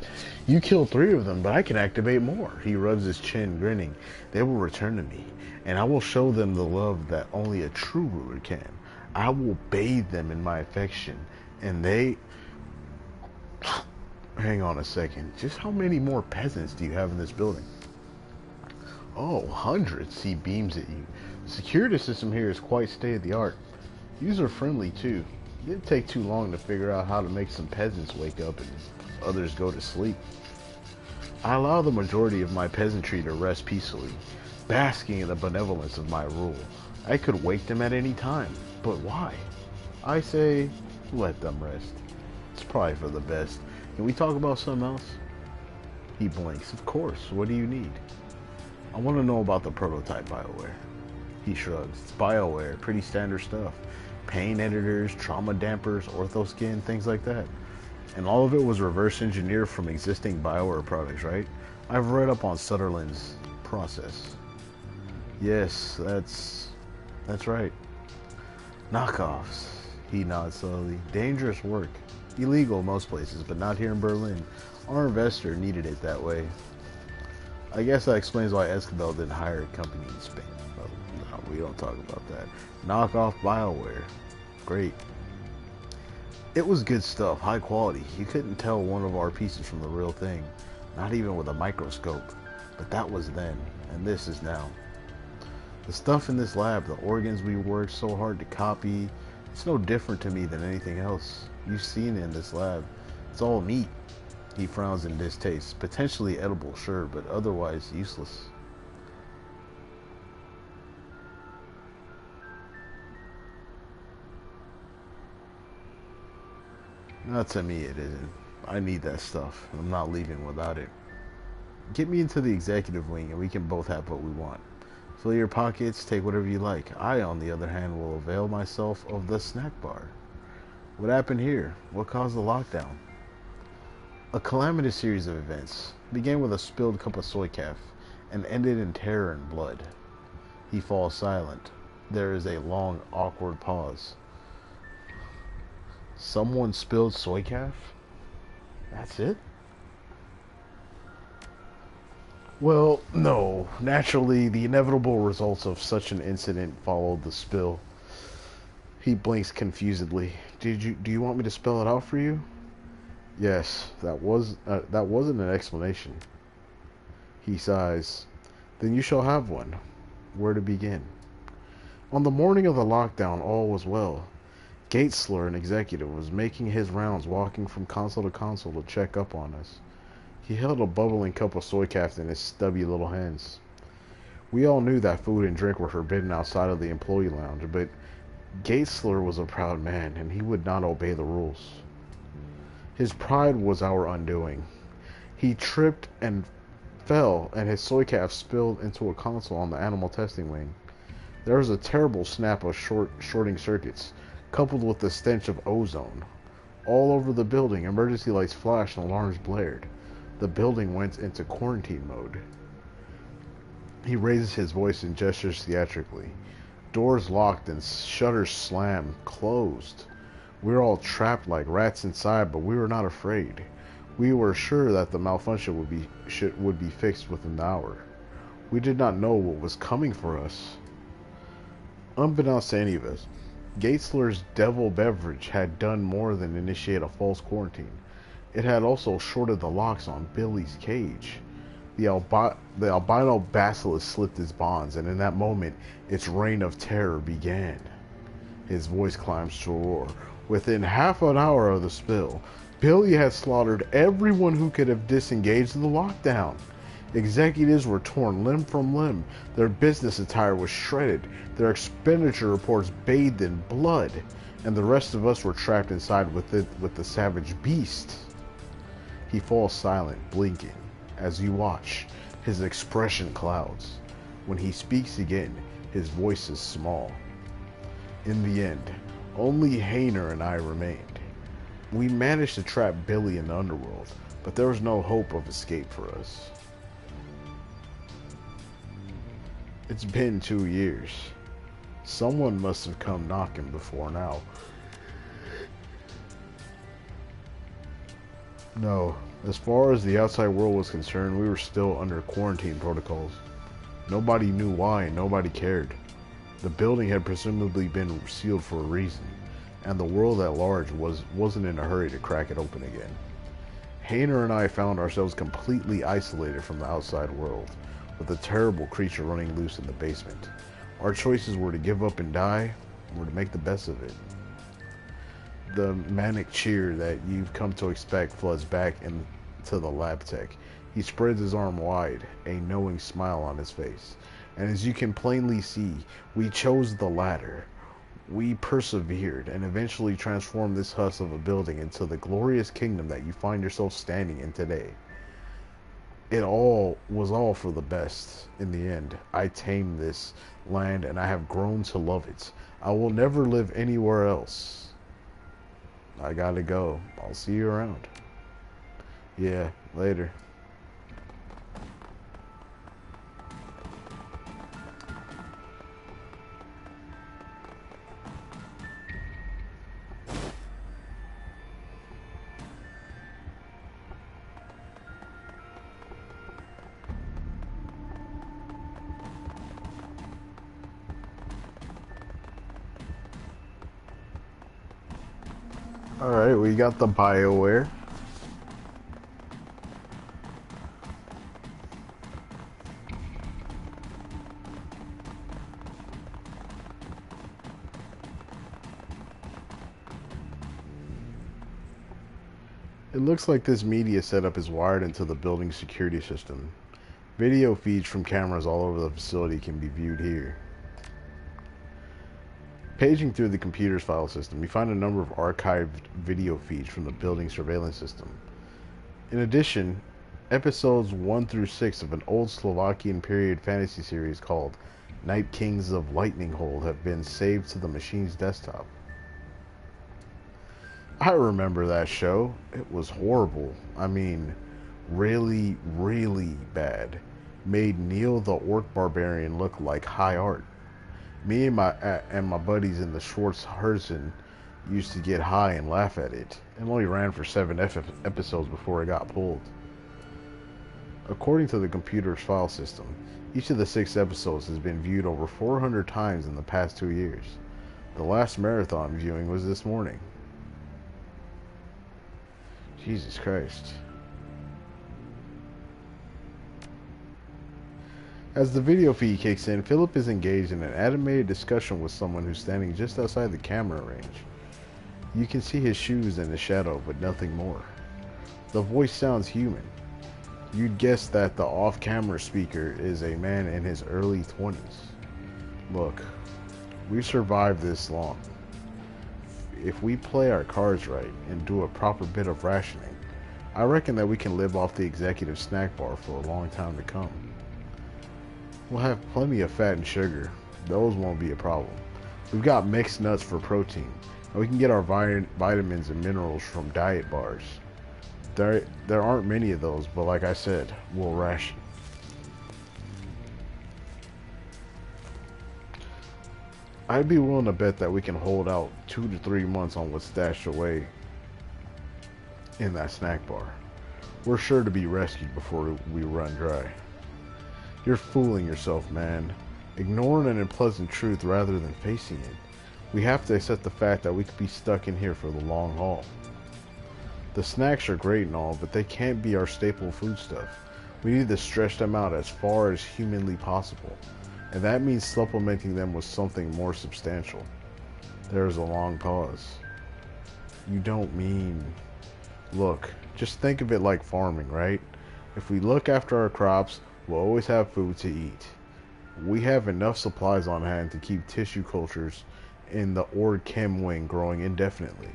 You killed 3 of them, but I can activate more. He rubs his chin, grinning. They will return to me, and I will show them the love that only a true ruler can. I will bathe them in my affection, and they... Hang on a second. Just how many more peasants do you have in this building? Oh, hundreds. He beams at you. The security system here is quite state-of-the-art. User-friendly, too. It didn't take too long to figure out how to make some peasants wake up and others go to sleep. I allow the majority of my peasantry to rest peacefully, basking in the benevolence of my rule. I could wake them at any time, but why? I say, let them rest. It's probably for the best. Can we talk about something else? He blinks. Of course. What do you need? I want to know about the prototype BioWare. He shrugs. It's BioWare. Pretty standard stuff. Pain editors, trauma dampers, orthoskin, things like that. And all of it was reverse engineered from existing BioWare products, right? I've read up on Sutherland's process. Yes, that's right. Knockoffs. He nods slowly. Dangerous work. Illegal in most places, but not here in Berlin. Our investor needed it that way. I guess that explains why Escabel didn't hire a company in Spain. Well, no, we don't talk about that. Knock off BioWare. Great. It was good stuff, high quality. You couldn't tell one of our pieces from the real thing, not even with a microscope. But that was then, and this is now. The stuff in this lab, the organs we worked so hard to copy, it's no different to me than anything else. You've seen it in this lab. It's all meat. He frowns in distaste. Potentially edible, sure, but otherwise useless. Not to me, it isn't. I need that stuff. I'm not leaving without it. Get me into the executive wing and we can both have what we want. Fill your pockets, take whatever you like. I, on the other hand, will avail myself of the snack bar. What happened here? What caused the lockdown? A calamitous series of events. Began with a spilled cup of soy calf and ended in terror and blood. He falls silent. There is a long, awkward pause. Someone spilled soy calf? That's it? Well, no. Naturally, the inevitable results of such an incident followed the spill. He blinks confusedly. Do you want me to spell it out for you? Yes, that wasn't an explanation. He sighs. Then you shall have one. Where to begin? On the morning of the lockdown, all was well. Gatesler, an executive, was making his rounds, walking from console to console to check up on us. He held a bubbling cup of soy calf in his stubby little hands. We all knew that food and drink were forbidden outside of the employee lounge, but Gatesler was a proud man, and he would not obey the rules. His pride was our undoing. He tripped and fell, and his soy calf spilled into a console on the animal testing wing. There was a terrible snap of shorting circuits, coupled with the stench of ozone. All over the building, emergency lights flashed and alarms blared. The building went into quarantine mode. He raises his voice and gestures theatrically. Doors locked and shutters slammed, closed. We were all trapped like rats inside, but we were not afraid. We were sure that the malfunction would be fixed within the hour. We did not know what was coming for us. Unbeknownst to any of us, Gatesler's devil beverage had done more than initiate a false quarantine. It had also shorted the locks on Billy's cage. The albino basilisk slipped its bonds, and in that moment, its reign of terror began. His voice climbs to a roar. Within half an hour of the spill, Billy had slaughtered everyone who could have disengaged the lockdown. Executives were torn limb from limb. Their business attire was shredded. Their expenditure reports bathed in blood. And the rest of us were trapped inside with the savage beast. He falls silent, blinking. As you watch, his expression clouds. When he speaks again, his voice is small. In the end, only Hayner and I remained. We managed to trap Billy in the underworld, but there was no hope of escape for us. It's been 2 years. Someone must have come knocking before now. No, as far as the outside world was concerned, we were still under quarantine protocols. Nobody knew why and nobody cared. The building had presumably been sealed for a reason, and the world at large wasn't in a hurry to crack it open again. Hayner and I found ourselves completely isolated from the outside world, with a terrible creature running loose in the basement. Our choices were to give up and die, or to make the best of it. The manic cheer that you've come to expect floods back into the lab tech. He spreads his arm wide, a knowing smile on his face. And as you can plainly see, we chose the latter. We persevered and eventually transformed this husk of a building into the glorious kingdom that you find yourself standing in today. It was all for the best in the end. I tamed this land and I have grown to love it. I will never live anywhere else. I gotta go. I'll see you around. Yeah, later. Alright, we got the BioWare. It looks like this media setup is wired into the building's security system. Video feeds from cameras all over the facility can be viewed here. Paging through the computer's file system, you find a number of archived video feeds from the building surveillance system. In addition, episodes 1 through 6 of an old Slovakian period fantasy series called Night Kings of Lightning Hold have been saved to the machine's desktop. I remember that show. It was horrible. I mean, really, really bad. Made Neil the Orc Barbarian look like high art. Me and my buddies in the Schwartz Herzen used to get high and laugh at it. It only ran for 7 episodes before it got pulled. According to the computer's file system, each of the 6 episodes has been viewed over 400 times in the past 2 years. The last marathon viewing was this morning. Jesus Christ. As the video feed kicks in, Philip is engaged in an animated discussion with someone who's standing just outside the camera range. You can see his shoes in the shadow, but nothing more. The voice sounds human. You'd guess that the off-camera speaker is a man in his early 20s. Look, we've survived this long. If we play our cards right and do a proper bit of rationing, I reckon that we can live off the executive snack bar for a long time to come. We'll have plenty of fat and sugar. Those won't be a problem. We've got mixed nuts for protein, and we can get our vitamins and minerals from diet bars. There aren't many of those, but like I said, we'll ration. I'd be willing to bet that we can hold out 2 to 3 months on what's stashed away in that snack bar. We're sure to be rescued before we run dry. You're fooling yourself, man. Ignoring an unpleasant truth rather than facing it. We have to accept the fact that we could be stuck in here for the long haul. The snacks are great and all, but they can't be our staple foodstuff. We need to stretch them out as far as humanly possible. And that means supplementing them with something more substantial. There is a long pause. You don't mean... Look, just think of it like farming, right? If we look after our crops, we'll always have food to eat. We have enough supplies on hand to keep tissue cultures in the Ord Chem wing growing indefinitely.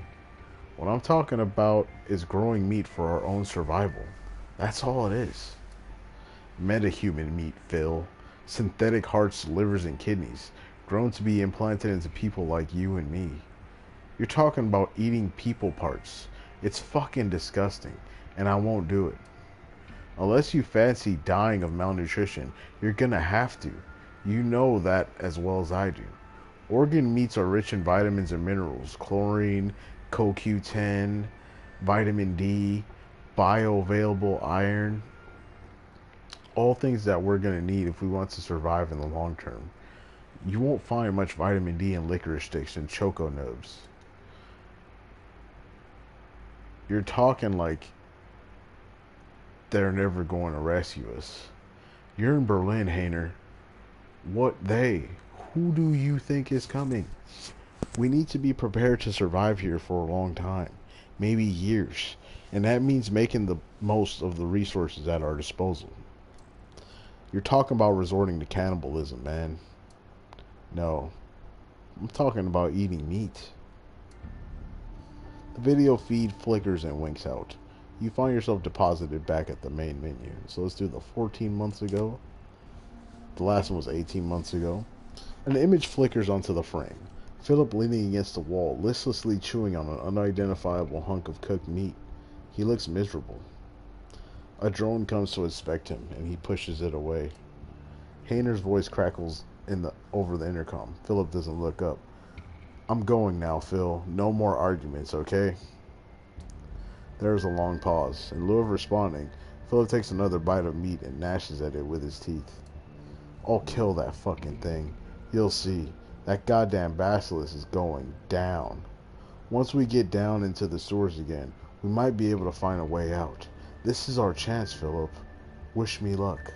What I'm talking about is growing meat for our own survival. That's all it is. Metahuman meat, Phil. Synthetic hearts, livers, and kidneys, grown to be implanted into people like you and me. You're talking about eating people parts. It's fucking disgusting, and I won't do it. Unless you fancy dying of malnutrition, you're gonna have to. You know that as well as I do. Organ meats are rich in vitamins and minerals, chlorine, CoQ10, vitamin D, bioavailable iron, all things that we're going to need if we want to survive in the long term. You won't find much vitamin D in licorice sticks and choco nubs. You're talking like they're never going to rescue us. You're in Berlin, Hainer. What they? Who do you think is coming? We need to be prepared to survive here for a long time, maybe years, and that means making the most of the resources at our disposal. You're talking about resorting to cannibalism, man. No, I'm talking about eating meat. The video feed flickers and winks out. You find yourself deposited back at the main menu. So let's do the 14 months ago. The last one was 18 months ago. An image flickers onto the frame. Philip leaning against the wall, listlessly chewing on an unidentifiable hunk of cooked meat. He looks miserable. A drone comes to inspect him, and he pushes it away. Hayner's voice crackles over the intercom. Philip doesn't look up. I'm going now, Phil. No more arguments, okay? There's a long pause. In lieu of responding, Philip takes another bite of meat and gnashes at it with his teeth. I'll kill that fucking thing. You'll see. That goddamn basilisk is going down. Once we get down into the sewers again, we might be able to find a way out. This is our chance, Philip. Wish me luck.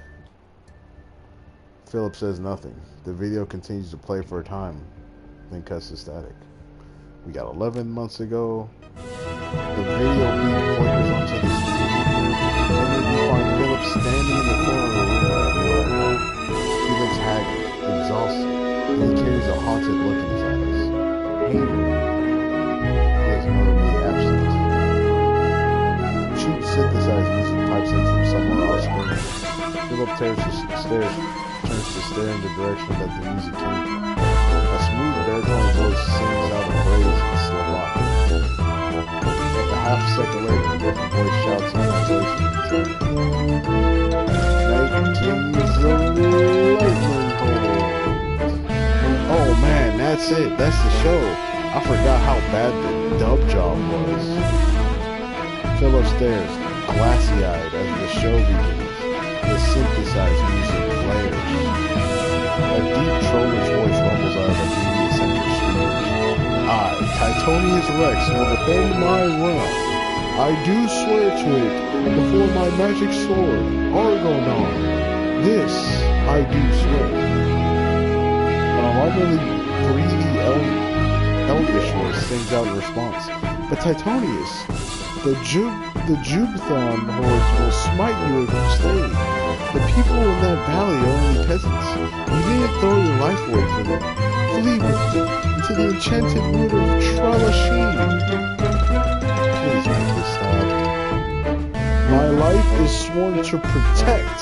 Philip says nothing. The video continues to play for a time, then cuts to static. We got 11 months ago. The video feed flickers onto the screen. Then we find Philip standing in the corner of the room that we are in. He looks haggard, exhausted, and he carries a haunted look in his eyes. Hanger is notably absent. Cheap synthesized music pipes in from somewhere off screen. Philip turns to stare in the direction that the music came from. A smooth baritone voice sings out a phrase in Slovak. A half second later, a different voice shouts in translation. Night Kings of Lightning Bolt. Oh man, that's it. That's the show. I forgot how bad the dub job was. Philip stares, glassy-eyed, as the show begins. The synthesized music blares. A deep trollish voice rumbles out of the media center speakers. I, Titonius Rex, will defend my realm. I do swear to it before my magic sword, Argonar. This I do swear. A normally breathy elvish voice sings out in response. But Titonius, the Jubathon hordes will smite you if you stay. The people in that valley are only peasants. You didn't throw your life away for them. Flee into the enchanted wood of Tralasheen. Please make this stop. My life is sworn to protect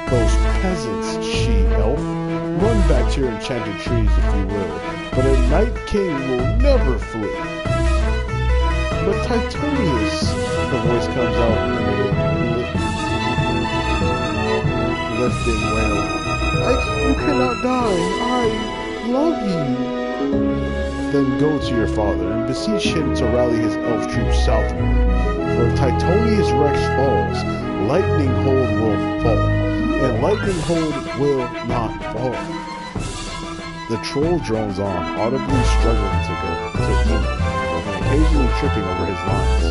those peasants, she-elf. Run back to your enchanted trees if you will, but a Night King will never flee. But Titonius, the voice comes out in a lifting wail. You cannot die. I love you. Then go to your father and beseech him to rally his elf troops southward. For if Titonius Rex falls, Lightning Hold will fall, and Lightning Hold will not fall. The troll drones on, audibly struggling to eat, and occasionally tripping over his lines.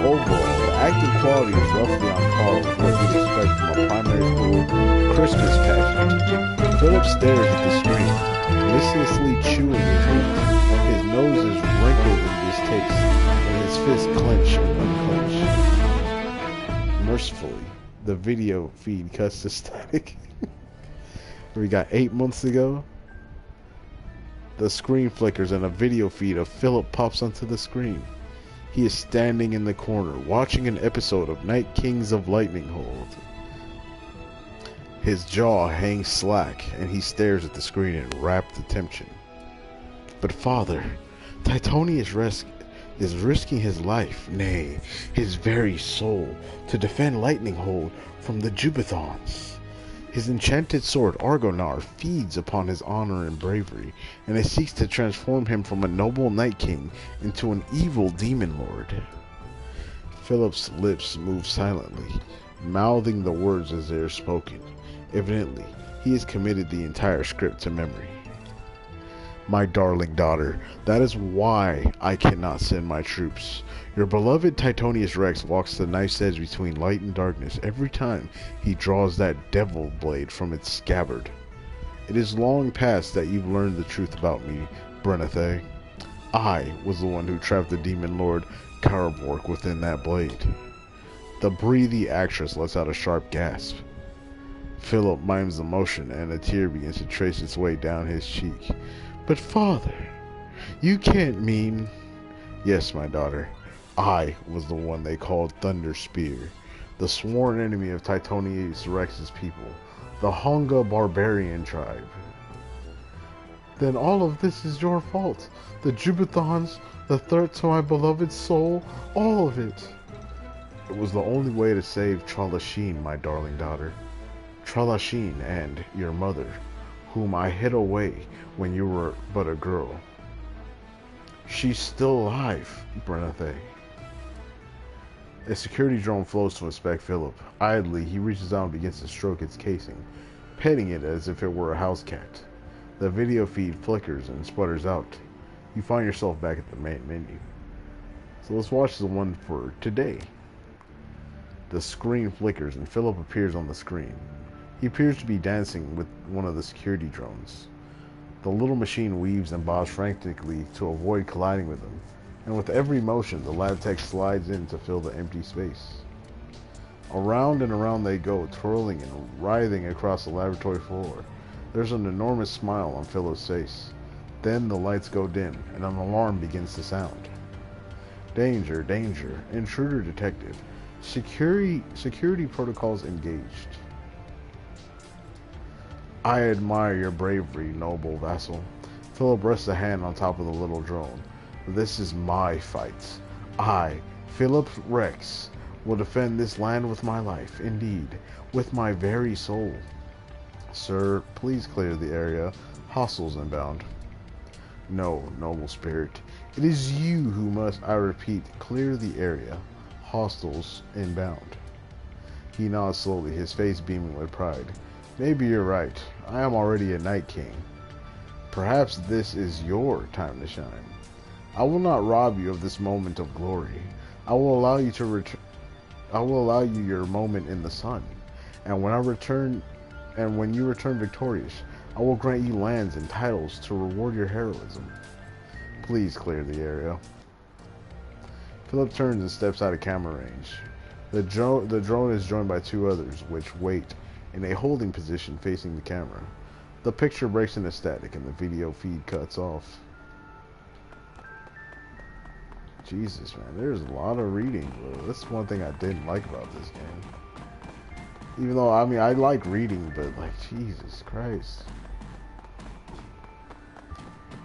Overall, the acting quality is roughly on par with what you'd expect from a primary school Christmas pageant. Philip stares at the screen, listlessly chewing his meat. His nose is wrinkled in distaste, and his fists clench and unclench. Mercifully, the video feed cuts to static. We got 8 months ago. The screen flickers and a video feed of Philip pops onto the screen. He is standing in the corner, watching an episode of Night Kings of Lightning Hold. His jaw hangs slack, and he stares at the screen in rapt attention. But father, Titonius Rex is risking his life, nay, his very soul, to defend Lightning Hold from the Jubathons. His enchanted sword, Argonar, feeds upon his honor and bravery, and it seeks to transform him from a noble Night King into an evil demon lord. Philip's lips move silently, mouthing the words as they are spoken. Evidently, he has committed the entire script to memory. My darling daughter, that is why I cannot send my troops. Your beloved Titonius Rex walks the knife's edge between light and darkness every time he draws that devil blade from its scabbard. It is long past that you've learned the truth about me, Brenathe. I was the one who trapped the demon lord Karabork within that blade. The breathy actress lets out a sharp gasp. Philip mimes the motion, and a tear begins to trace its way down his cheek. But father, you can't mean... Yes, my daughter. I was the one they called Thunder Spear, the sworn enemy of Titonius Rex's people, the Honga barbarian tribe. Then all of this is your fault. The Jubathons, the threat to my beloved soul, all of it. It was the only way to save Tralasheen, my darling daughter. Tralasheen and your mother, whom I hid away when you were but a girl. She's still alive, Brenathe. A security drone flows to inspect Philip. Idly, he reaches out and begins to stroke its casing, petting it as if it were a house cat. The video feed flickers and sputters out. You find yourself back at the main menu. So let's watch the one for today. The screen flickers and Philip appears on the screen. He appears to be dancing with one of the security drones. The little machine weaves and bobs frantically to avoid colliding with him, and with every motion, the lab tech slides in to fill the empty space. Around and around they go, twirling and writhing across the laboratory floor. There's an enormous smile on Philip's face. Then the lights go dim, and an alarm begins to sound. Danger, danger, intruder detected. Security protocols engaged. I admire your bravery, noble vassal. Philip rests a hand on top of the little drone. This is my fight. I, Philip Rex, will defend this land with my life, indeed, with my very soul. Sir, please clear the area. Hostiles inbound. No, noble spirit. It is you who must, I repeat, clear the area. Hostiles inbound. He nods slowly, his face beaming with pride. Maybe you're right. I am already a Night King. Perhaps this is your time to shine. I will not rob you of this moment of glory. I will allow you your moment in the sun. And when you return victorious, I will grant you lands and titles to reward your heroism. Please clear the area. Philip turns and steps out of camera range. The drone is joined by two others, which wait in a holding position facing the camera. The picture breaks into static and the video feed cuts off. Jesus, man, there's a lot of reading, bro. That's one thing I didn't like about this game. Even though, I mean, I like reading, but like, Jesus Christ.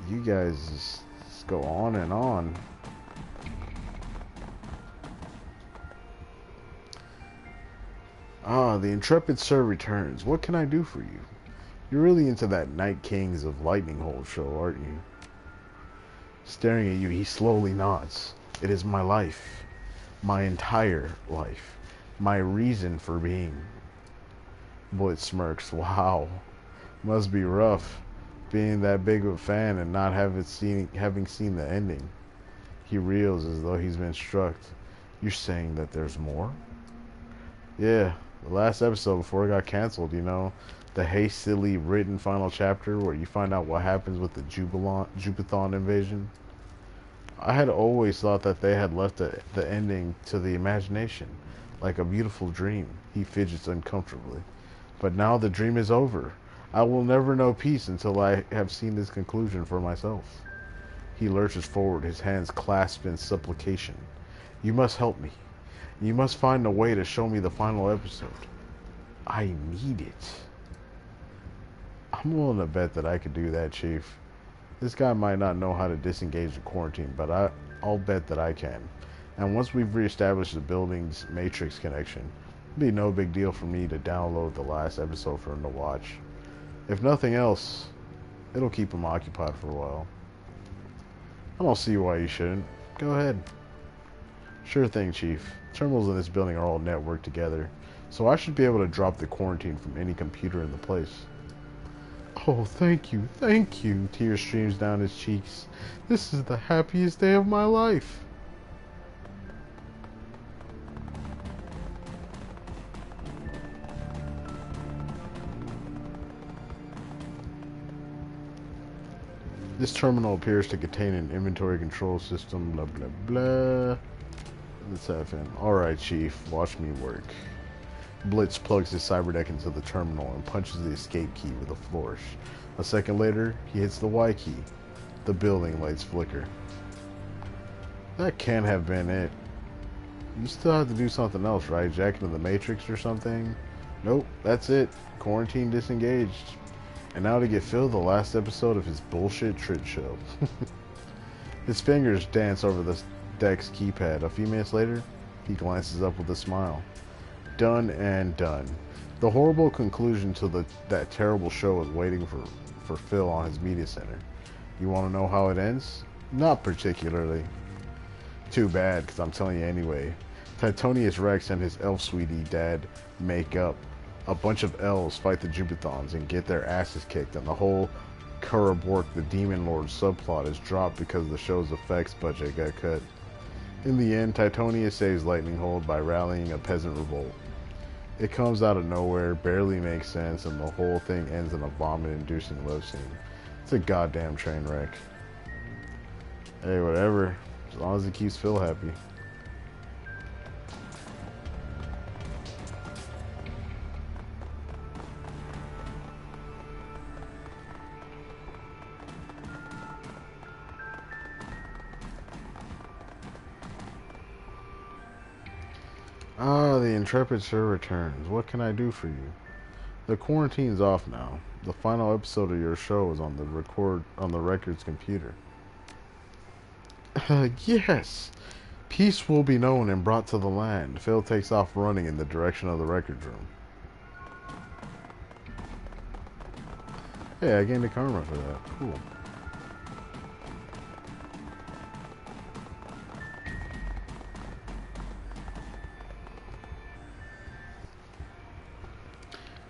You guys just go on and on. Ah, the intrepid sir returns. What can I do for you? You're really into that Night Kings of Lightning Hold show, aren't you? Staring at you, he slowly nods. It is my life. My entire life. My reason for being. Blitz smirks. Wow. Must be rough, being that big of a fan and not having seen the ending. He reels as though he's been struck. You're saying that there's more? Yeah. The last episode before it got canceled, you know, the hastily written final chapter where you find out what happens with the Jupathon invasion. I had always thought that they had left the ending to the imagination, like a beautiful dream. He fidgets uncomfortably. But now the dream is over. I will never know peace until I have seen this conclusion for myself. He lurches forward, his hands clasped in supplication. You must help me. You must find a way to show me the final episode. I need it. I'm willing to bet that I could do that, Chief. This guy might not know how to disengage the quarantine, but I'll bet that I can. And once we've reestablished the building's matrix connection, it'll be no big deal for me to download the last episode for him to watch. If nothing else, it'll keep him occupied for a while. I don't see why you shouldn't. Go ahead. Sure thing, Chief. Terminals in this building are all networked together, so I should be able to drop the quarantine from any computer in the place. Oh, thank you, thank you. Tears streams down his cheeks. This is the happiest day of my life. This terminal appears to contain an inventory control system, blah blah blah. Let's have him. Alright, Chief, watch me work. Blitz plugs his cyberdeck into the terminal and punches the escape key with a flourish. A second later, he hits the Y key. The building lights flicker. That can't have been it. You still have to do something else, right? Jack into the Matrix or something? Nope, that's it. Quarantine disengaged. And now to get Phil the last episode of his bullshit Trid show. His fingers dance over the deck's keypad. A few minutes later, he glances up with a smile. Done and done. The horrible conclusion to that terrible show is waiting for Phil on his media center. You want to know how it ends? Not particularly. Too bad, because I'm telling you anyway. Titonius Rex and his elf sweetie dad make up. A bunch of elves fight the Jupathons and get their asses kicked, and the whole Kurabork the Demon Lord subplot is dropped because the show's effects budget got cut. In the end, Titonia saves Lightning Hold by rallying a peasant revolt. It comes out of nowhere, barely makes sense, and the whole thing ends in a vomit-inducing love scene. It's a goddamn train wreck. Hey, whatever. As long as it keeps Phil happy. Ah, the intrepid sir returns. What can I do for you? The quarantine's off now. The final episode of your show is on the record's computer. Yes. Peace will be known and brought to the land. Phil takes off running in the direction of the record room. Hey, I gained a karma for that. Cool.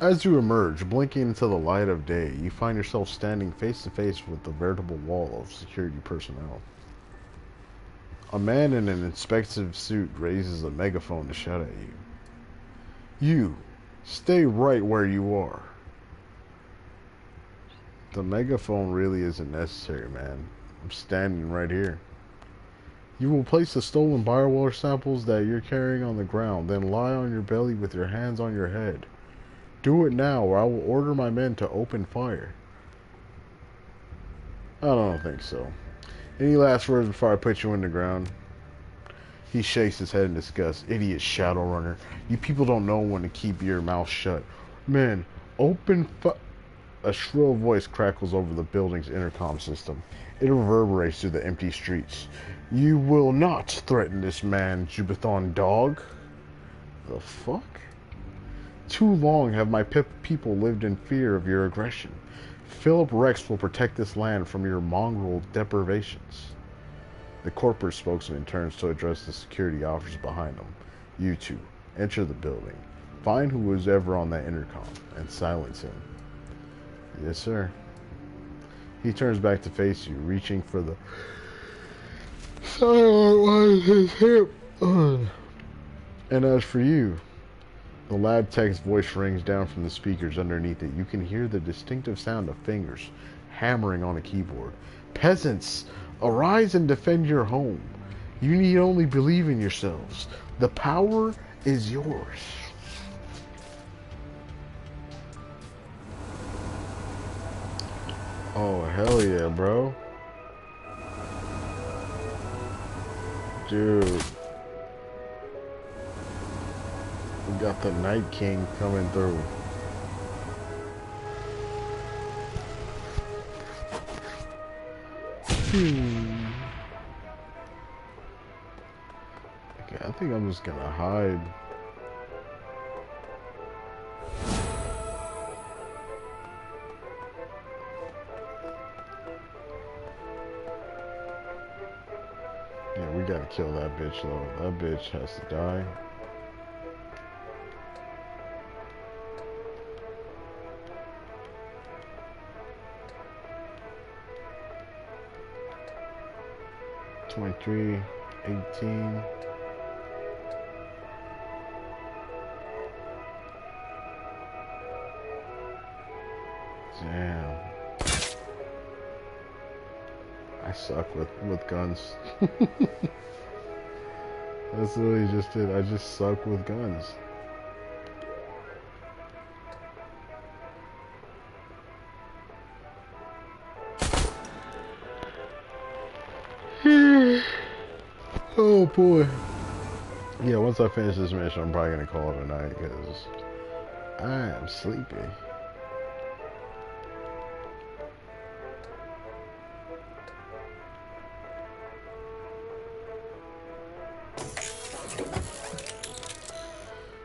As you emerge, blinking into the light of day, you find yourself standing face to face with a veritable wall of security personnel. A man in an inspective suit raises a megaphone to shout at you. You, stay right where you are. The megaphone really isn't necessary, man. I'm standing right here. You will place the stolen bioware samples that you're carrying on the ground, then lie on your belly with your hands on your head. Do it now, or I will order my men to open fire. I don't think so. Any last words before I put you in the ground? He shakes his head in disgust. Idiot Shadowrunner. You people don't know when to keep your mouth shut. Men, open A shrill voice crackles over the building's intercom system. It reverberates through the empty streets. You will not threaten this man, Jubathon dog. The fuck? Too long have my people lived in fear of your aggression. Philip Rex will protect this land from your mongrel deprivations. The corporate spokesman turns to address the security officers behind him. You two, enter the building. Find who was ever on that intercom, and silence him. Yes, sir. He turns back to face you, reaching for the silent one in his hip. And as for you, the lab tech's voice rings down from the speakers underneath it. You can hear the distinctive sound of fingers hammering on a keyboard. Peasants, arise and defend your home. You need only believe in yourselves. The power is yours. Oh, hell yeah, bro. Dude. We got the Night King coming through. Okay, I think I'm just gonna hide. Yeah, we gotta kill that bitch though. That bitch has to die. $23, $18. Damn. I suck with guns. That's literally just it. I just suck with guns. Oh boy. Yeah, once I finish this mission, I'm probably gonna call it a night because I am sleepy.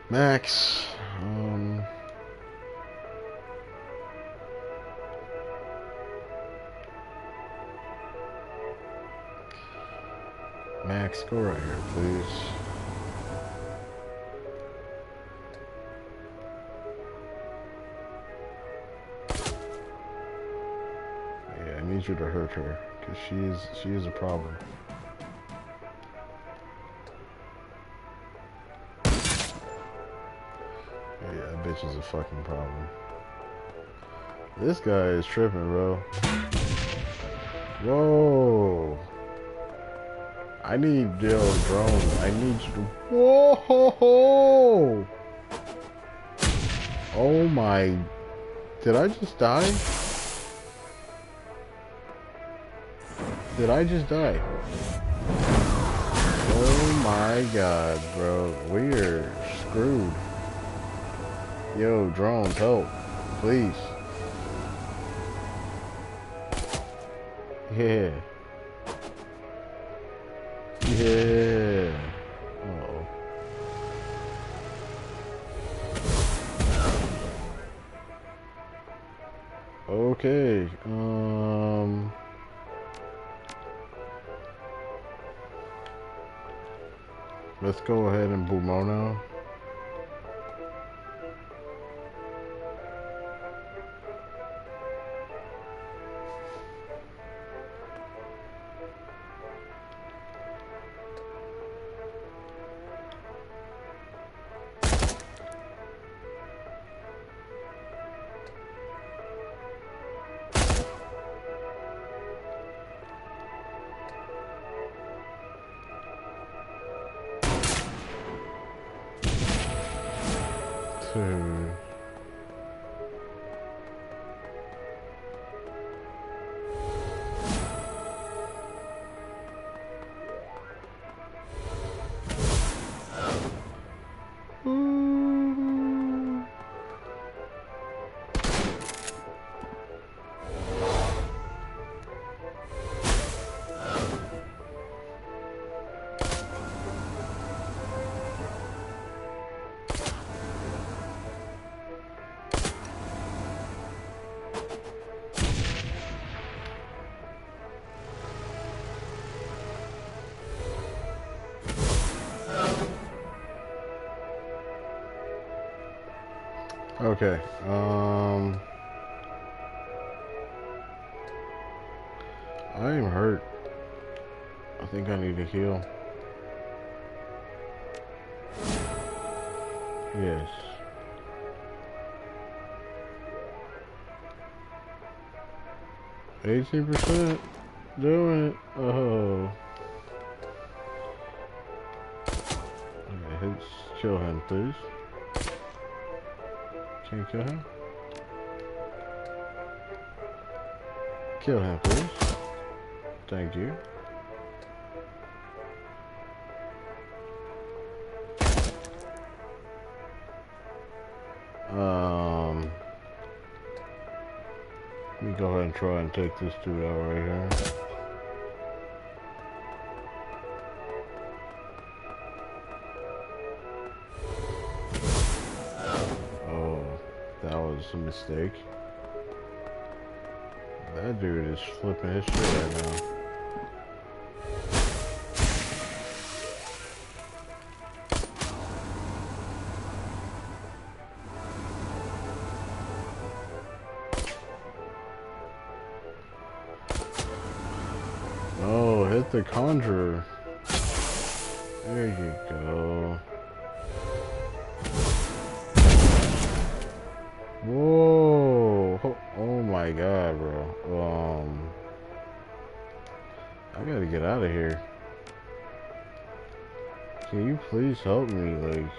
Max, Max, go right here, please. Yeah, I need you to hurt her, because she is a problem. Bitch is a fucking problem. This guy is tripping, bro. Whoa. I need drone. I need you to. Whoa. Oh my. Did I just die? Did I just die? Oh my god, bro. We're screwed. Yo, drones, help. Please. Yeah. Yeah. Uh-oh. Okay. Let's go ahead and Bumono. Okay, I am hurt. I think I need to heal. Yes. %. Doing it. Oh. Okay, let's kill him, please. Can you kill him? Kill him, please. Thank you. Let me go ahead and try and take this dude out right here. Oh, that was a mistake. That dude is flipping his shit right now. Oh, hit the conjurer. There you go. Whoa. Oh my god, bro. I gotta get out of here. Can you please help me, like...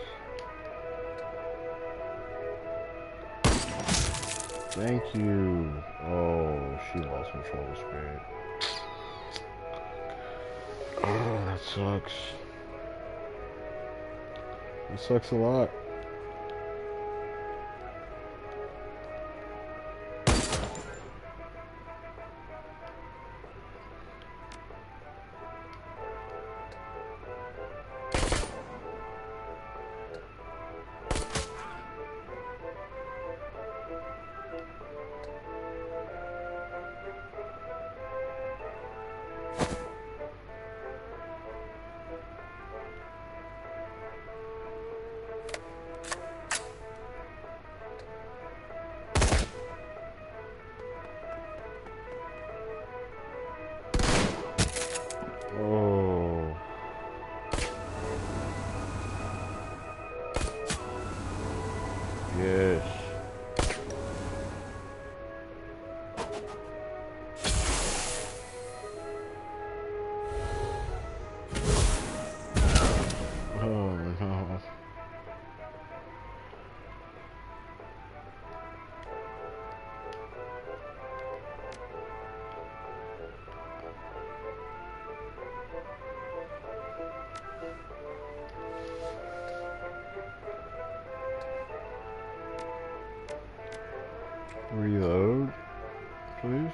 Thank you. Oh, she lost control of spirit. Oh, that sucks. That sucks a lot. Reload, please.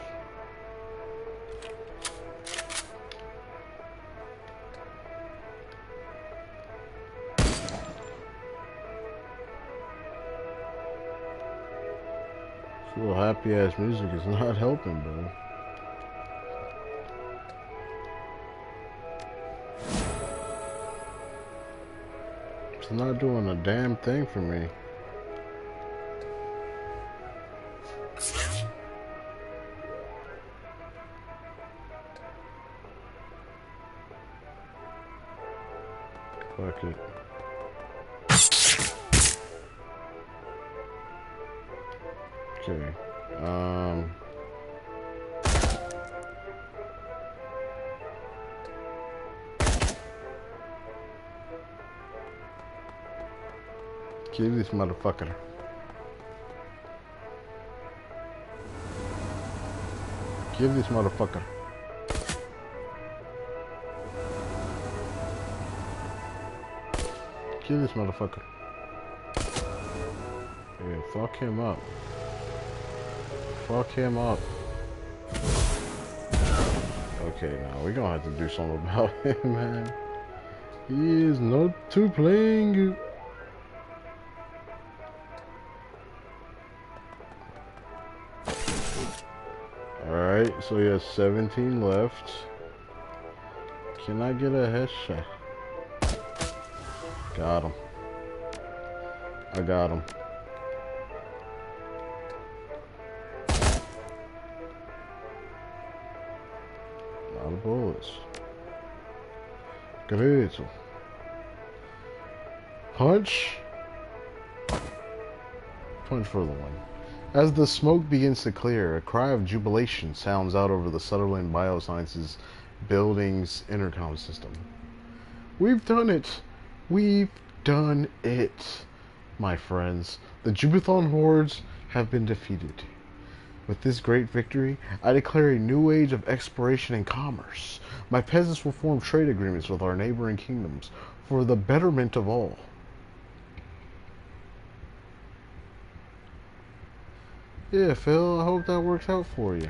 This little happy ass music is not helping, bro. It's not doing a damn thing for me. Fuck it. Okay. Kill this motherfucker. Kill this motherfucker. Kill this motherfucker. Yeah, fuck him up. Fuck him up. Okay, now we're gonna have to do something about him, man. He is not too playing. Alright, so he has 17 left. Can I get a headshot? Got him. I got him. Out of bullets. Great. Punch. Punch for the win. As the smoke begins to clear, a cry of jubilation sounds out over the Shadowrun Biosciences building's intercom system. We've done it! We've done it! My friends, the Jubathon hordes have been defeated. With this great victory, I declare a new age of exploration and commerce. My peasants will form trade agreements with our neighboring kingdoms for the betterment of all. Yeah, Phil, I hope that works out for you.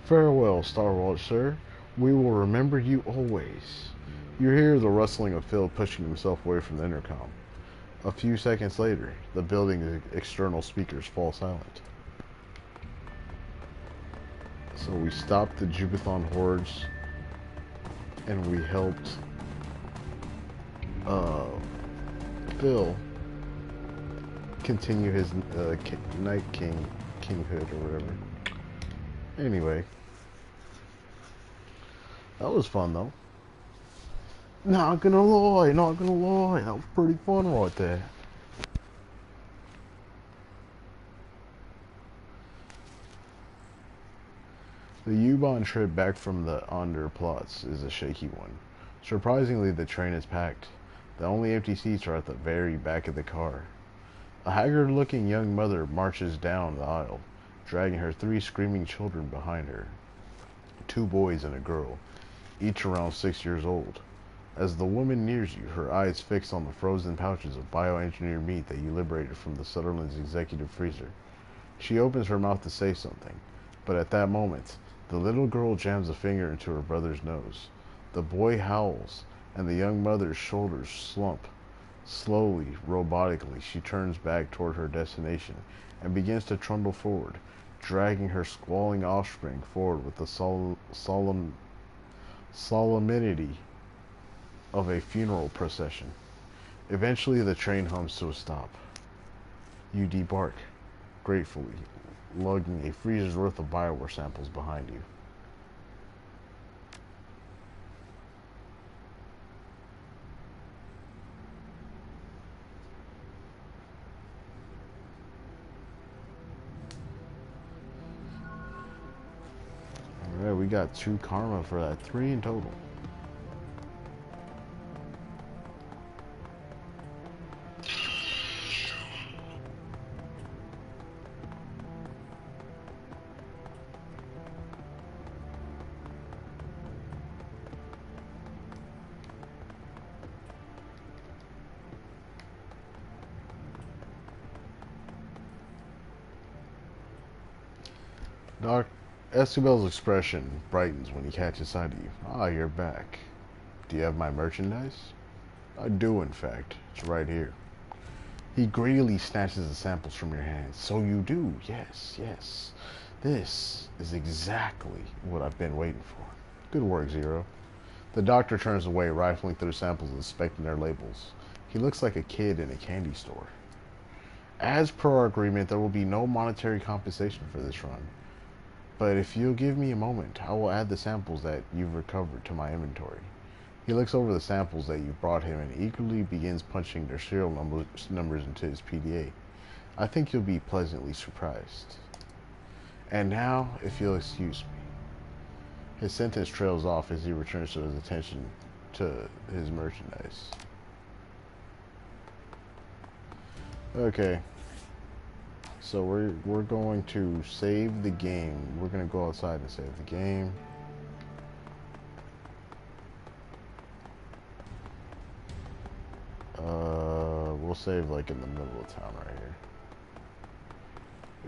Farewell, Starwatch, sir. We will remember you always. You hear the rustling of Phil pushing himself away from the intercom. A few seconds later, the building's external speakers fall silent. So we stopped the Jubathon hordes, and we helped Phil continue his Night Kinghood or whatever. Anyway, that was fun though. Not gonna lie, that was pretty fun right there. The U-Bahn trip back from the Underplots is a shaky one. Surprisingly, the train is packed. The only empty seats are at the very back of the car. A haggard-looking young mother marches down the aisle, dragging her 3 screaming children behind her. 2 boys and a girl, each around 6 years old. As the woman nears you, her eyes fixed on the frozen pouches of bioengineered meat that you liberated from the Sutherland's executive freezer. She opens her mouth to say something, but at that moment, the little girl jams a finger into her brother's nose. The boy howls, and the young mother's shoulders slump. Slowly, robotically, she turns back toward her destination and begins to trundle forward, dragging her squalling offspring forward with the solemnity of a funeral procession. Eventually, the train hums to a stop. You debark, gratefully, lugging a freezer's worth of bioware samples behind you. Alright, we got 2 karma for that, 3 in total. Doc Escobel's expression brightens when he catches sight of you. Ah, you're back. Do you have my merchandise? I do, in fact. It's right here. He greedily snatches the samples from your hands. So you do. Yes, yes. This is exactly what I've been waiting for. Good work, Zero. The doctor turns away, rifling through samples and inspecting their labels. He looks like a kid in a candy store. As per our agreement, there will be no monetary compensation for this run. But if you'll give me a moment, I will add the samples that you've recovered to my inventory. He looks over the samples that you brought him and eagerly begins punching their serial numbers into his PDA. I think you'll be pleasantly surprised. And now, if you'll excuse me. His sentence trails off as he returns to his attention to his merchandise. Okay. So we're going to save the game. We're going to go outside and save the game. We'll save like in the middle of town right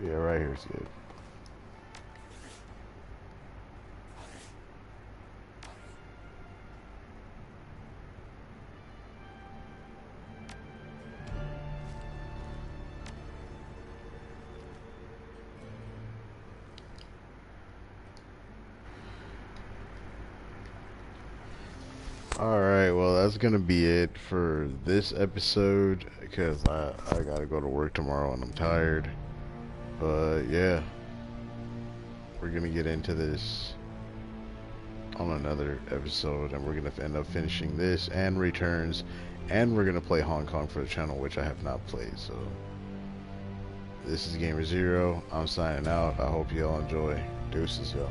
here. Yeah, right here's good. Alright, well that's gonna be it for this episode because I gotta go to work tomorrow and I'm tired. But yeah, we're gonna get into this on another episode and we're gonna end up finishing this and Returns, and we're gonna play Hong Kong for the channel, which I have not played. So this is Gamer Zero. I'm signing out. I hope you all enjoy. Deuces, y'all.